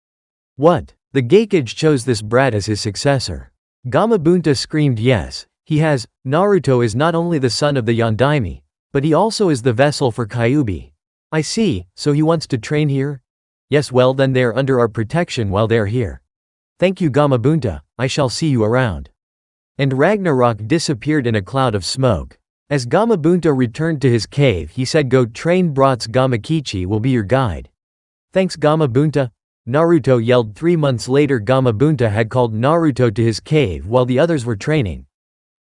What? The Geikage chose this brat as his successor? Gamabunta screamed. Yes, he has. Naruto is not only the son of the Yondaime, but he also is the vessel for Kyuubi. I see, so he wants to train here? Yes, well then they are under our protection while they are here. Thank you Gamabunta, I shall see you around. And Ragnarok disappeared in a cloud of smoke. As Gamabunta returned to his cave he said, go train brats. Gamakichi will be your guide. Thanks Gamabunta. Naruto yelled. 3 months later Gamabunta had called Naruto to his cave while the others were training.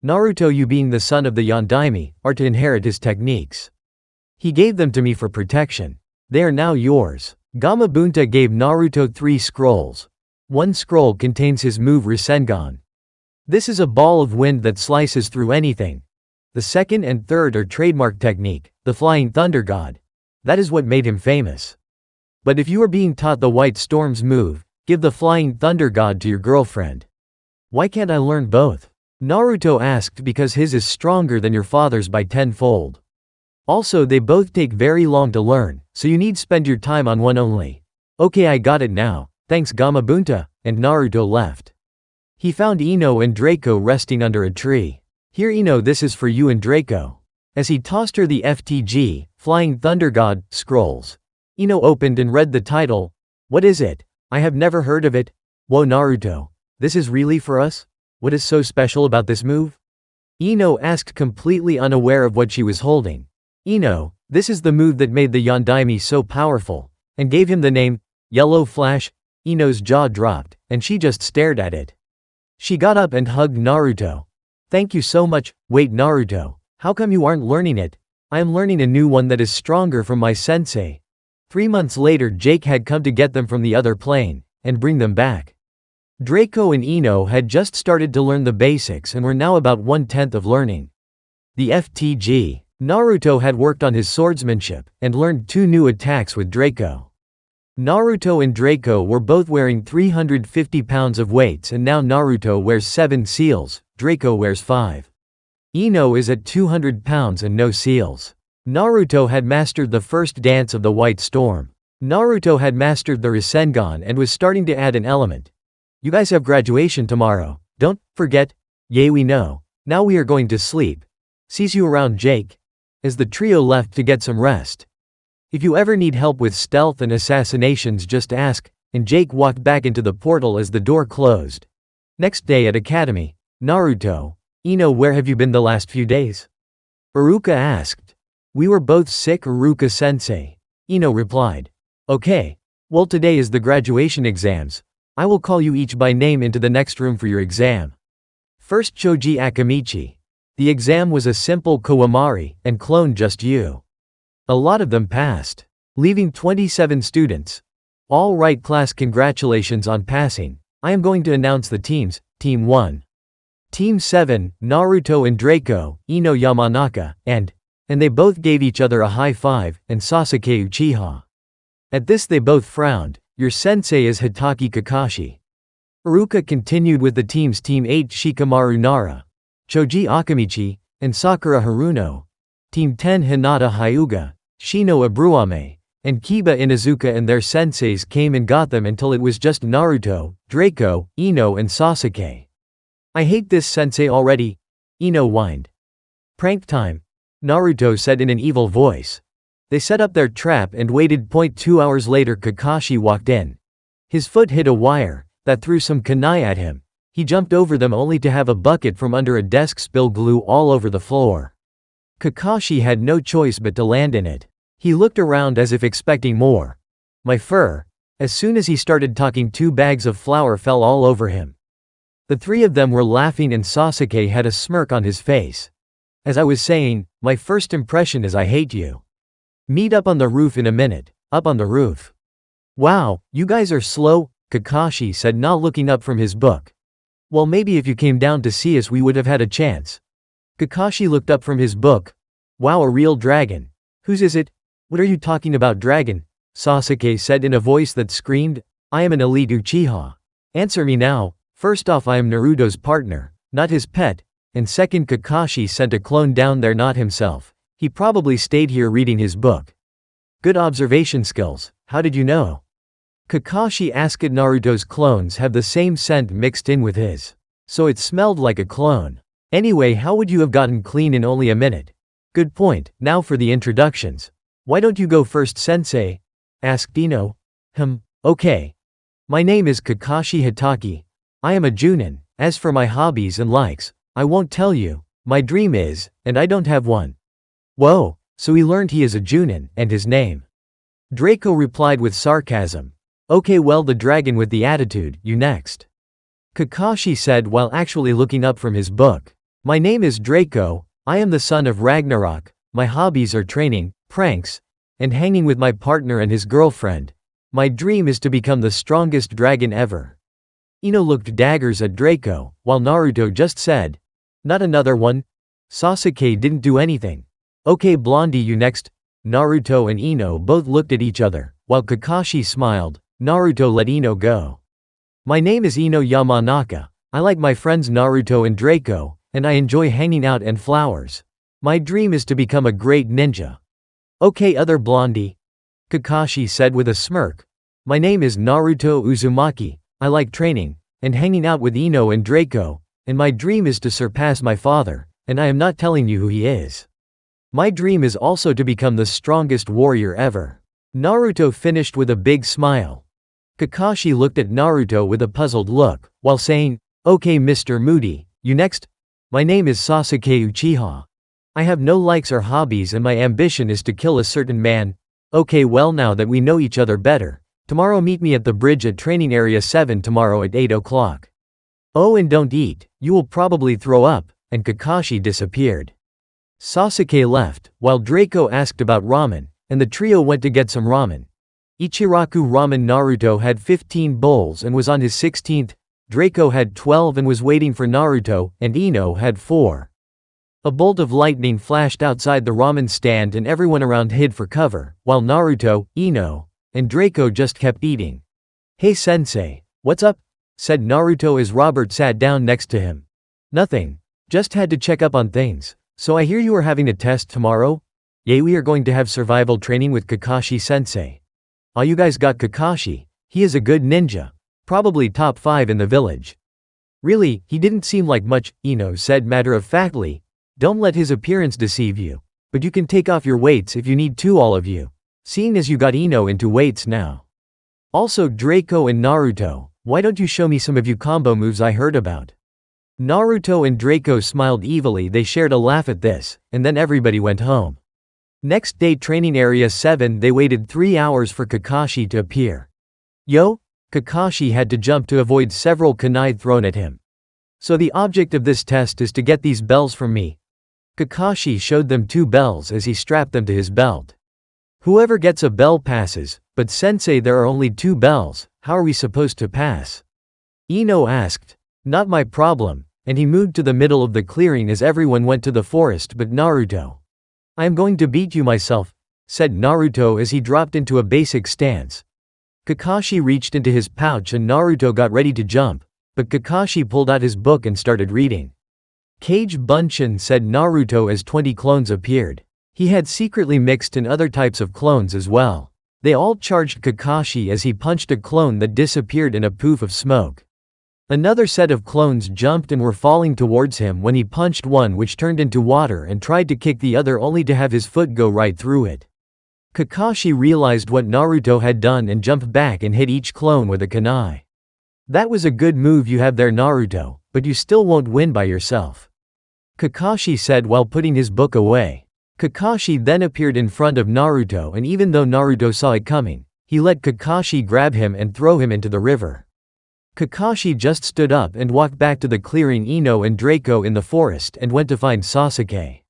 Naruto, you being the son of the Yondaime, are to inherit his techniques. He gave them to me for protection. They are now yours. Gamabunta gave Naruto 3 scrolls. One scroll contains his move Rasengan. This is a ball of wind that slices through anything. The second and third are trademark technique, the Flying Thunder God. That is what made him famous. But if you are being taught the White Storm's move, give the Flying Thunder God to your girlfriend. Why can't I learn both? Naruto asked. Because his is stronger than your father's by 10-fold. Also they both take very long to learn, so you need spend your time on one only. Okay, I got it now, thanks Gamabunta, and Naruto left. He found Ino and Draco resting under a tree. Here Ino, this is for you and Draco. As he tossed her the FTG, Flying Thunder God, scrolls. Ino opened and read the title. What is it? I have never heard of it. Whoa Naruto, this is really for us? What is so special about this move? Ino asked, completely unaware of what she was holding. Ino, this is the move that made the Yondaime so powerful, and gave him the name, Yellow Flash. Ino's jaw dropped, and she just stared at it. She got up and hugged Naruto. Thank you so much. Wait Naruto, how come you aren't learning it? I am learning a new one that is stronger from my sensei. 3 months later Jake had come to get them from the other plane, and bring them back. Draco and Ino had just started to learn the basics and were now about 1/10 of learning. The FTG. Naruto had worked on his swordsmanship, and learned 2 new attacks with Draco. Naruto and Draco were both wearing 350 pounds of weights, and now Naruto wears 7 seals, Draco wears 5. Ino is at 200 pounds and no seals. Naruto had mastered the first dance of the White Storm. Naruto had mastered the Rasengan and was starting to add an element. You guys have graduation tomorrow, don't forget. Yay, we know. Now we are going to sleep. Sees you around Jake. As the trio left to get some rest. If you ever need help with stealth and assassinations just ask, and Jake walked back into the portal as the door closed. Next day at Academy. Naruto, Ino, where have you been the last few days? Iruka asked. We were both sick, Iruka-sensei. Ino replied. Okay. Well, today is the graduation exams. I will call you each by name into the next room for your exam. First Choji Akamichi. The exam was a simple Kawamari, and clone just you. A lot of them passed. Leaving 27 students. All right class, congratulations on passing. I am going to announce the teams. Team 1. Team 7, Naruto and Draco, Ino Yamanaka, and they both gave each other a high five, and Sasuke Uchiha. At this they both frowned. Your sensei is Hitaki Kakashi. Iruka continued with the teams. Team 8, Shikamaru Nara, Choji Akamichi, and Sakura Haruno. Team 10, Hinata Hyuga, Shino Abuame, and Kiba Inuzuka, and their senseis came and got them until it was just Naruto, Draco, Ino and Sasuke. I hate this sensei already, Ino whined. Prank time, Naruto said in an evil voice. They set up their trap and waited. 2 hours later Kakashi walked in. His foot hit a wire that threw some kunai at him. He jumped over them only to have a bucket from under a desk spill glue all over the floor. Kakashi had no choice but to land in it. He looked around as if expecting more. My fur. As soon as he started talking, 2 bags of flour fell all over him. The 3 of them were laughing and Sasuke had a smirk on his face. As I was saying, my first impression is I hate you. Meet up on the roof in a minute. Up on the roof. Wow, you guys are slow, Kakashi said, not looking up from his book. Well, maybe if you came down to see us we would have had a chance. Kakashi looked up from his book. Wow, a real dragon. Whose is it? What are you talking about, dragon? Sasuke said in a voice that screamed, I am an elite Uchiha. Answer me now. First off, I am Naruto's partner, not his pet, and second, Kakashi sent a clone down there, not himself. He probably stayed here reading his book. Good observation skills. How did you know? Kakashi asked. Naruto's clones have the same scent mixed in with his. So it smelled like a clone. Anyway, how would you have gotten clean in only a minute? Good point. Now for the introductions. Why don't you go first, sensei? Asked Ino. Okay. My name is Kakashi Hitaki. I am a Junin. As for my hobbies and likes, I won't tell you. My dream is, and I don't have one. Whoa, so he learned he is a Junin, and his name. Draco replied with sarcasm. Okay, well, the dragon with the attitude, you next. Kakashi said while actually looking up from his book. My name is Draco, I am the son of Ragnarok, my hobbies are training, pranks, and hanging with my partner and his girlfriend. My dream is to become the strongest dragon ever. Ino looked daggers at Draco, while Naruto just said, not another one? Sasuke didn't do anything. Okay, Blondie, you next. Naruto and Ino both looked at each other, while Kakashi smiled. Naruto let Ino go. My name is Ino Yamanaka, I like my friends Naruto and Draco, and I enjoy hanging out and flowers. My dream is to become a great ninja. Okay, other Blondie. Kakashi said with a smirk. My name is Naruto Uzumaki, I like training, and hanging out with Ino and Draco, and my dream is to surpass my father, and I am not telling you who he is. My dream is also to become the strongest warrior ever. Naruto finished with a big smile. Kakashi looked at Naruto with a puzzled look, while saying, okay, Mr. Moody, you next? My name is Sasuke Uchiha. I have no likes or hobbies and my ambition is to kill a certain man. Okay, well, now that we know each other better, tomorrow meet me at the bridge at Training Area 7 tomorrow at 8 o'clock. Oh, and don't eat, you will probably throw up, and Kakashi disappeared. Sasuke left, while Draco asked about ramen, and the trio went to get some ramen. Ichiraku ramen. Naruto had 15 bowls and was on his 16th, Draco had 12 and was waiting for Naruto, and Ino had 4. A bolt of lightning flashed outside the ramen stand and everyone around hid for cover, while Naruto, Ino, and Draco just kept eating. Hey sensei, what's up? Said Naruto as Robert sat down next to him. Nothing. Just had to check up on things. So I hear you are having a test tomorrow? Yay, we are going to have survival training with Kakashi sensei. Oh, you guys got Kakashi. He is a good ninja. Probably top 5 in the village. Really, he didn't seem like much, Ino said matter-of-factly. Don't let his appearance deceive you. But you can take off your weights if you need to, all of you. Seeing as you got Ino into weights now. Also Draco and Naruto, why don't you show me some of you combo moves I heard about? Naruto and Draco smiled evilly. They shared a laugh at this, and then everybody went home. Next day, Training Area 7, they waited 3 hours for Kakashi to appear. Yo! Kakashi had to jump to avoid several kunai thrown at him. So the object of this test is to get these bells from me. Kakashi showed them 2 bells as he strapped them to his belt. Whoever gets a bell passes, but sensei, there are only 2 bells, how are we supposed to pass? Ino asked. Not my problem, and he moved to the middle of the clearing as everyone went to the forest but Naruto. I am going to beat you myself, said Naruto as he dropped into a basic stance. Kakashi reached into his pouch and Naruto got ready to jump, but Kakashi pulled out his book and started reading. Kage Bunshin, said Naruto as 20 clones appeared. He had secretly mixed in other types of clones as well. They all charged Kakashi as he punched a clone that disappeared in a poof of smoke. Another set of clones jumped and were falling towards him when he punched one which turned into water and tried to kick the other only to have his foot go right through it. Kakashi realized what Naruto had done and jumped back and hit each clone with a kunai. That was a good move you have there, Naruto, but you still won't win by yourself. Kakashi said while putting his book away. Kakashi then appeared in front of Naruto, and even though Naruto saw it coming, he let Kakashi grab him and throw him into the river. Kakashi just stood up and walked back to the clearing Ino and Draco in the forest and went to find Sasuke.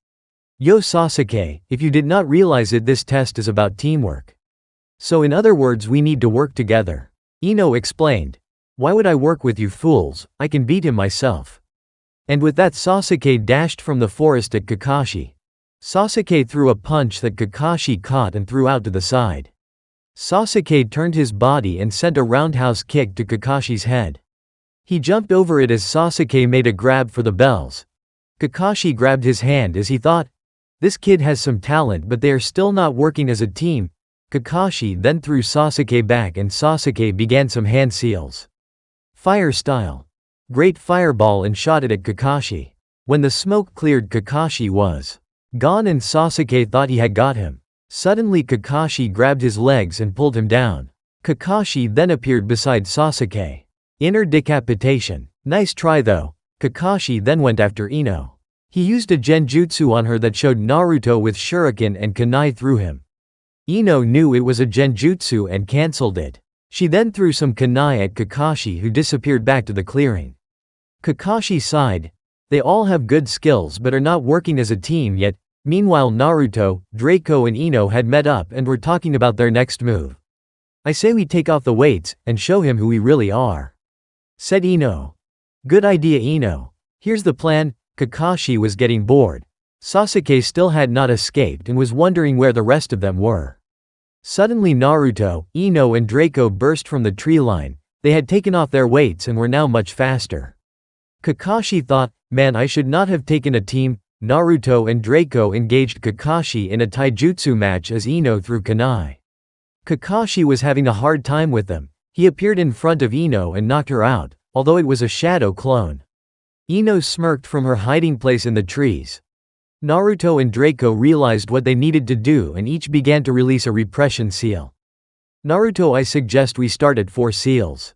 Yo Sasuke, if you did not realize it, this test is about teamwork. So in other words, we need to work together. Ino explained. Why would I work with you fools? I can beat him myself. And with that Sasuke dashed from the forest at Kakashi. Sasuke threw a punch that Kakashi caught and threw out to the side. Sasuke turned his body and sent a roundhouse kick to Kakashi's head. He jumped over it as Sasuke made a grab for the bells. Kakashi grabbed his hand as he thought, "This kid has some talent, but they are still not working as a team." Kakashi then threw Sasuke back and Sasuke began some hand seals. Fire style. Great fireball and shot it at Kakashi. When the smoke cleared, Kakashi was gone and Sasuke thought he had got him. Suddenly Kakashi grabbed his legs and pulled him down. Kakashi then appeared beside Sasuke. Inner decapitation. Nice try though. Kakashi then went after Ino. He used a genjutsu on her that showed Naruto with shuriken and kunai through him. Ino knew it was a genjutsu and cancelled it. She then threw some kunai at Kakashi, who disappeared back to the clearing. Kakashi sighed. They all have good skills but are not working as a team yet. Meanwhile Naruto, Draco and Ino had met up and were talking about their next move. "I say we take off the weights and show him who we really are," said Ino. "Good idea, Ino. Here's the plan." Kakashi was getting bored. Sasuke still had not escaped and was wondering where the rest of them were. Suddenly Naruto, Ino and Draco burst from the tree line. They had taken off their weights and were now much faster. Kakashi thought, "Man, I should not have taken a team." Naruto and Draco engaged Kakashi in a taijutsu match as Ino threw kunai. Kakashi was having a hard time with them. He appeared in front of Ino and knocked her out, although it was a shadow clone. Ino smirked from her hiding place in the trees. Naruto and Draco realized what they needed to do and each began to release a repression seal. "Naruto, I suggest we start at 4 seals."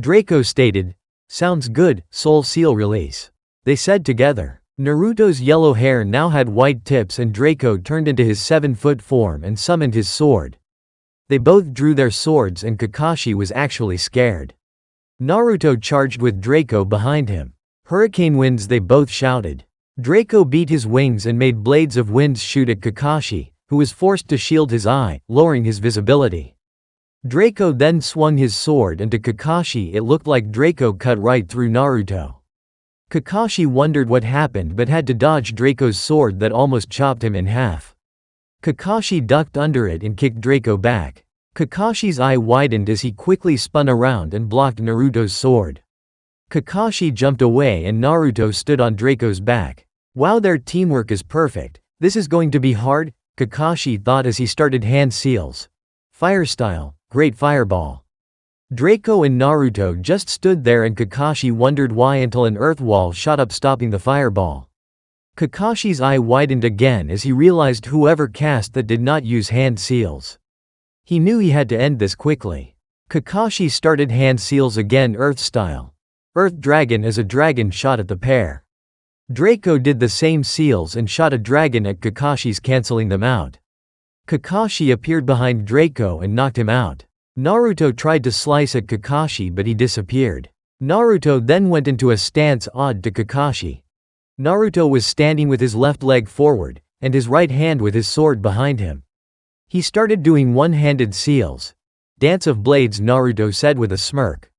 Draco stated. "Sounds good, soul seal release," they said together. Naruto's yellow hair now had white tips and Draco turned into his 7-foot form and summoned his sword. They both drew their swords and Kakashi was actually scared. Naruto charged with Draco behind him. "Hurricane winds," they both shouted. Draco beat his wings and made blades of winds shoot at Kakashi, who was forced to shield his eye, lowering his visibility. Draco then swung his sword and to Kakashi it looked like Draco cut right through Naruto. Kakashi wondered what happened but had to dodge Draco's sword that almost chopped him in half. Kakashi ducked under it and kicked Draco back. Kakashi's eye widened as he quickly spun around and blocked Naruto's sword. Kakashi jumped away and Naruto stood on Draco's back. "Wow, their teamwork is perfect. This is going to be hard," Kakashi thought as he started hand seals. Fire style, great fireball. Draco and Naruto just stood there and Kakashi wondered why until an earth wall shot up stopping the fireball. Kakashi's eye widened again as he realized whoever cast that did not use hand seals. He knew he had to end this quickly. Kakashi started hand seals again, earth style. Earth dragon as a dragon shot at the pair. Draco did the same seals and shot a dragon at Kakashi's, canceling them out. Kakashi appeared behind Draco and knocked him out. Naruto tried to slice at Kakashi but he disappeared. Naruto then went into a stance odd to Kakashi. Naruto was standing with his left leg forward, and his right hand with his sword behind him. He started doing one-handed seals. "Dance of blades," Naruto said with a smirk.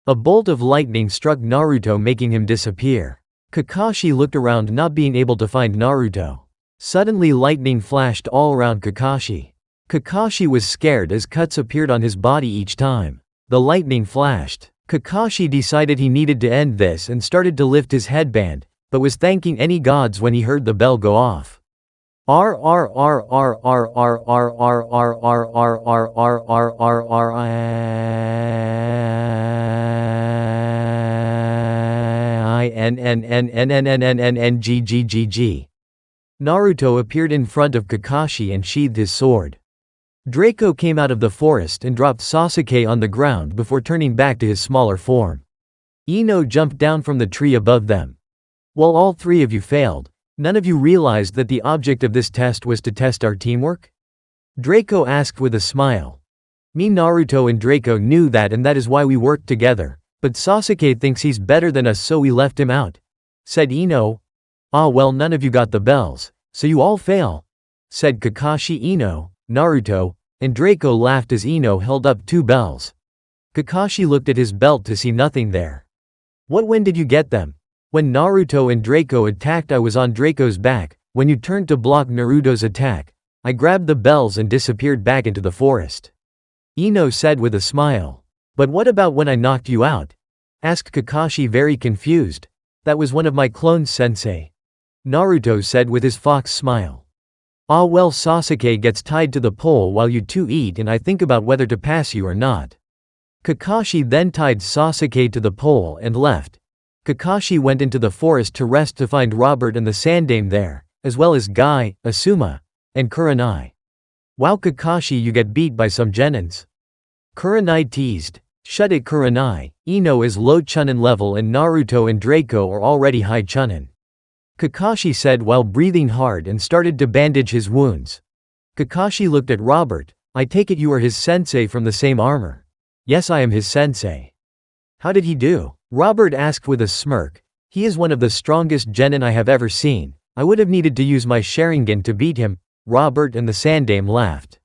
A bolt of lightning struck Naruto, making him disappear. Kakashi looked around, not being able to find Naruto. Suddenly lightning flashed all around Kakashi. Kakashi was scared as cuts appeared on his body each time the lightning flashed. Kakashi decided he needed to end this and started to lift his headband, but was thanking any gods when he heard the bell go off. Naruto appeared in front of Kakashi and sheathed his sword. Draco came out of the forest and dropped Sasuke on the ground before turning back to his smaller form. Ino jumped down from the tree above them. "Well, all 3 of you failed. None of you realized that the object of this test was to test our teamwork?" Draco asked with a smile. "Me, Naruto and Draco knew that, and that is why we worked together, but Sasuke thinks he's better than us, so we left him out," said Ino. "Ah well, none of you got the bells, so you all fail," said Kakashi. Ino, Naruto, and Draco laughed as Ino held up 2 bells. Kakashi looked at his belt to see nothing there. "When did you get them?" When Naruto and Draco attacked, I was on Draco's back. When you turned to block Naruto's attack, I grabbed the bells and disappeared back into the forest. Ino said with a smile. But what about when I knocked you out? Asked Kakashi, very confused. That was one of my clones, sensei. Naruto said with his fox smile. Ah well, Sasuke gets tied to the pole while you two eat and I think about whether to pass you or not. Kakashi then tied Sasuke to the pole and left. Kakashi went into the forest to rest to find Robert and the Sandaime there, as well as Guy, Asuma, and Kurenai. Wow Kakashi, you get beat by some genins. Kurenai teased. Shut it Kurenai, Ino is low chunin level and Naruto and Draco are already high chunin. Kakashi said while breathing hard and started to bandage his wounds. Kakashi looked at Robert. I take it you are his sensei from the same armor. Yes, I am his sensei. How did he do? Robert asked with a smirk. He is one of the strongest genin I have ever seen. I would have needed to use my Sharingan to beat him. Robert and the Sandaime laughed.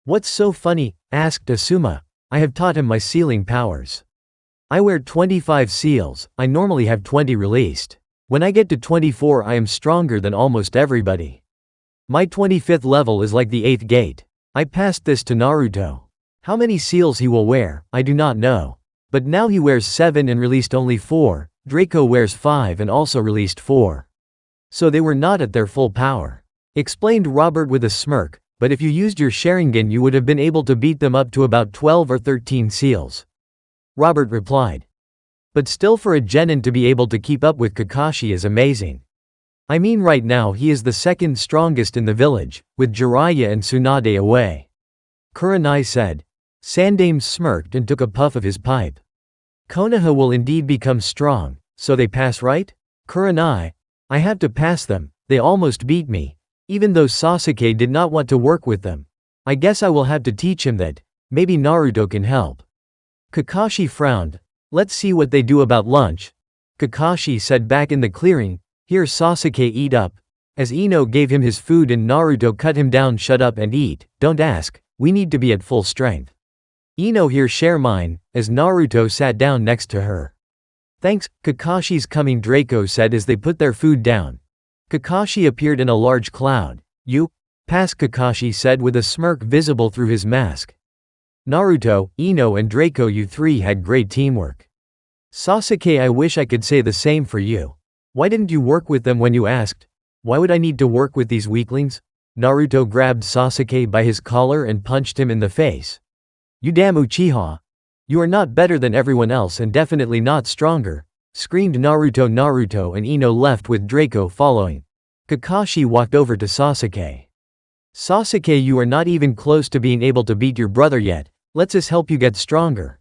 What's so funny? Asked Asuma. I have taught him my sealing powers. I wear 25 seals, I normally have 20 released. When I get to 24 I am stronger than almost everybody. My 25th level is like the 8th gate. I passed this to Naruto. How many seals he will wear, I do not know. But now he wears 7 and released only 4, Draco wears 5 and also released 4. So they were not at their full power. Explained Robert with a smirk, but if you used your Sharingan you would have been able to beat them up to about 12 or 13 seals. Robert replied. But still for a genin to be able to keep up with Kakashi is amazing. I mean right now he is the second strongest in the village, with Jiraiya and Tsunade away. Kurenai said. Sandaime smirked and took a puff of his pipe. Konoha will indeed become strong, so they pass, right? Kurenai. I have to pass them, they almost beat me. Even though Sasuke did not want to work with them. I guess I will have to teach him that. Maybe Naruto can help. Kakashi frowned. Let's see what they do about lunch. Kakashi said back in the clearing. Here Sasuke, eat up. As Ino gave him his food and Naruto cut him down, shut up and eat, don't ask, we need to be at full strength. Ino, here share mine, as Naruto sat down next to her. Thanks, Kakashi's coming, Draco said as they put their food down. Kakashi appeared in a large cloud. You? Pass, Kakashi said with a smirk visible through his mask. Naruto, Ino and Draco, you three had great teamwork. Sasuke, I wish I could say the same for you. Why didn't you work with them when you asked? Why would I need to work with these weaklings? Naruto grabbed Sasuke by his collar and punched him in the face. You damn Uchiha. You are not better than everyone else and definitely not stronger, screamed Naruto. Naruto and Ino left with Draco following. Kakashi walked over to Sasuke. Sasuke, you are not even close to being able to beat your brother yet, let's us help you get stronger.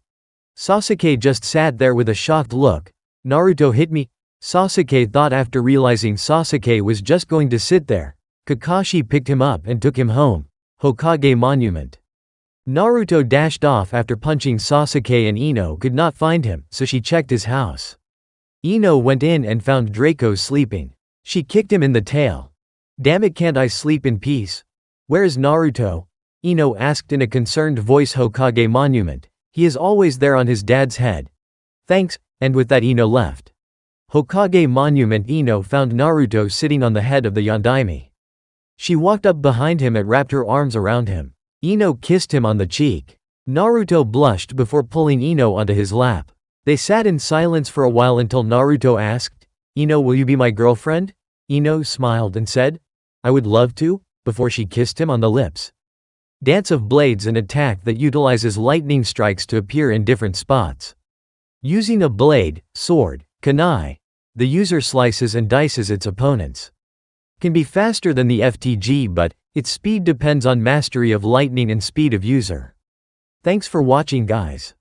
Sasuke just sat there with a shocked look. Naruto hit me? Sasuke thought after realizing Sasuke was just going to sit there. Kakashi picked him up and took him home. Hokage Monument. Naruto dashed off after punching Sasuke and Ino could not find him, so she checked his house. Ino went in and found Draco sleeping. She kicked him in the tail. Damn it, can't I sleep in peace? Where is Naruto? Ino asked in a concerned voice. Hokage Monument. He is always there on his dad's head. Thanks, and with that Ino left. Hokage Monument. Ino found Naruto sitting on the head of the Yondaime. She walked up behind him and wrapped her arms around him. Ino kissed him on the cheek. Naruto blushed before pulling Ino onto his lap. They sat in silence for a while until Naruto asked, Ino, will you be my girlfriend? Ino smiled and said, I would love to, before she kissed him on the lips. Dance of Blades, an attack that utilizes lightning strikes to appear in different spots. Using a blade, sword, kunai, the user slices and dices its opponents. Can be faster than the FTG, but its speed depends on mastery of lightning and speed of user. Thanks for watching, guys.